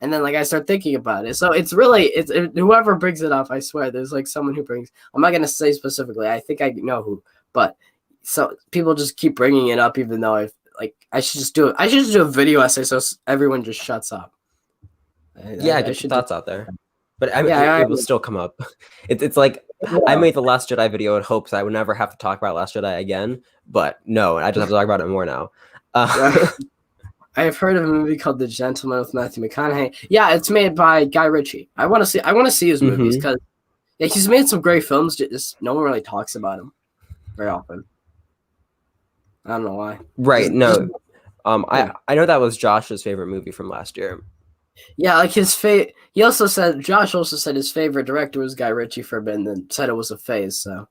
and then like I start thinking about it. So it's whoever brings it up. I swear, there's like someone who brings. I'm not gonna say specifically. I think I know who, but so people just keep bringing it up, even though I should just do it. I should just do a video essay so everyone just shuts up. Get your thoughts out there. But I mean, it will still come up. It's like I made the Last Jedi video in hopes I would never have to talk about Last Jedi again. But no, I just have to talk about it more now. I have heard of a movie called The Gentleman with Matthew McConaughey. Yeah, it's made by Guy Ritchie. I want to see his movies because he's made some great films. Just no one really talks about him very often. I don't know why. Right? I know that was Josh's favorite movie from last year. Yeah, like his Josh also said his favorite director was Guy Ritchie for a bit, and then said it was a phase. So,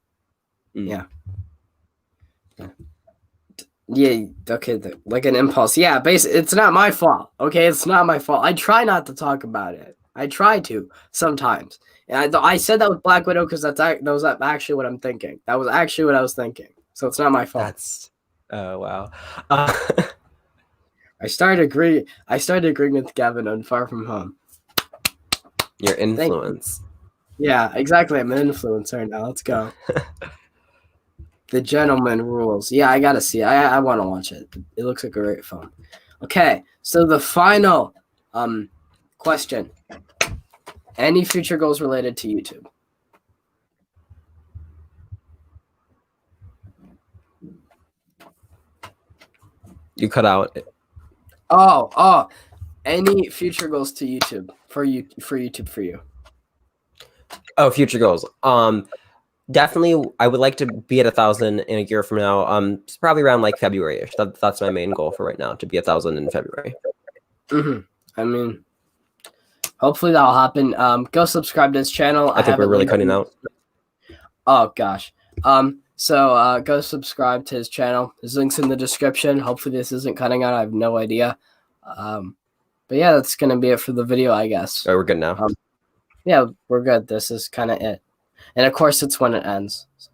yeah. Yeah, okay, like an impulse. Yeah, basically, it's not my fault. Okay, it's not my fault. I try not to talk about it. I try to sometimes. And I said that with Black Widow because that was actually what I'm thinking. That was actually what I was thinking. So it's not my fault. That's oh wow. Uh, I started agreeing with Gavin on Far From Home. your Thank you. influence. Yeah, exactly. I'm an influencer now. Let's go. The Gentleman Rules. Yeah, I gotta see it. I want to watch it. It looks like a great film. Okay, so the final question. Any future goals related to YouTube? You cut out. Oh, any future goals to YouTube for YouTube for you? Oh, future goals. Definitely, I would like to be at 1,000 in a year from now. It's probably around like February-ish. That's my main goal for right now, to be 1,000 in February. I mean, hopefully that'll happen. Go subscribe to his channel. I think we're really cutting out. Oh gosh. So go subscribe to his channel. His link's in the description. Hopefully this isn't cutting out. I have no idea. But yeah, that's gonna be it for the video, I guess. Oh, we're good now. Yeah, we're good. This is kind of it. And of course, it's when it ends. So.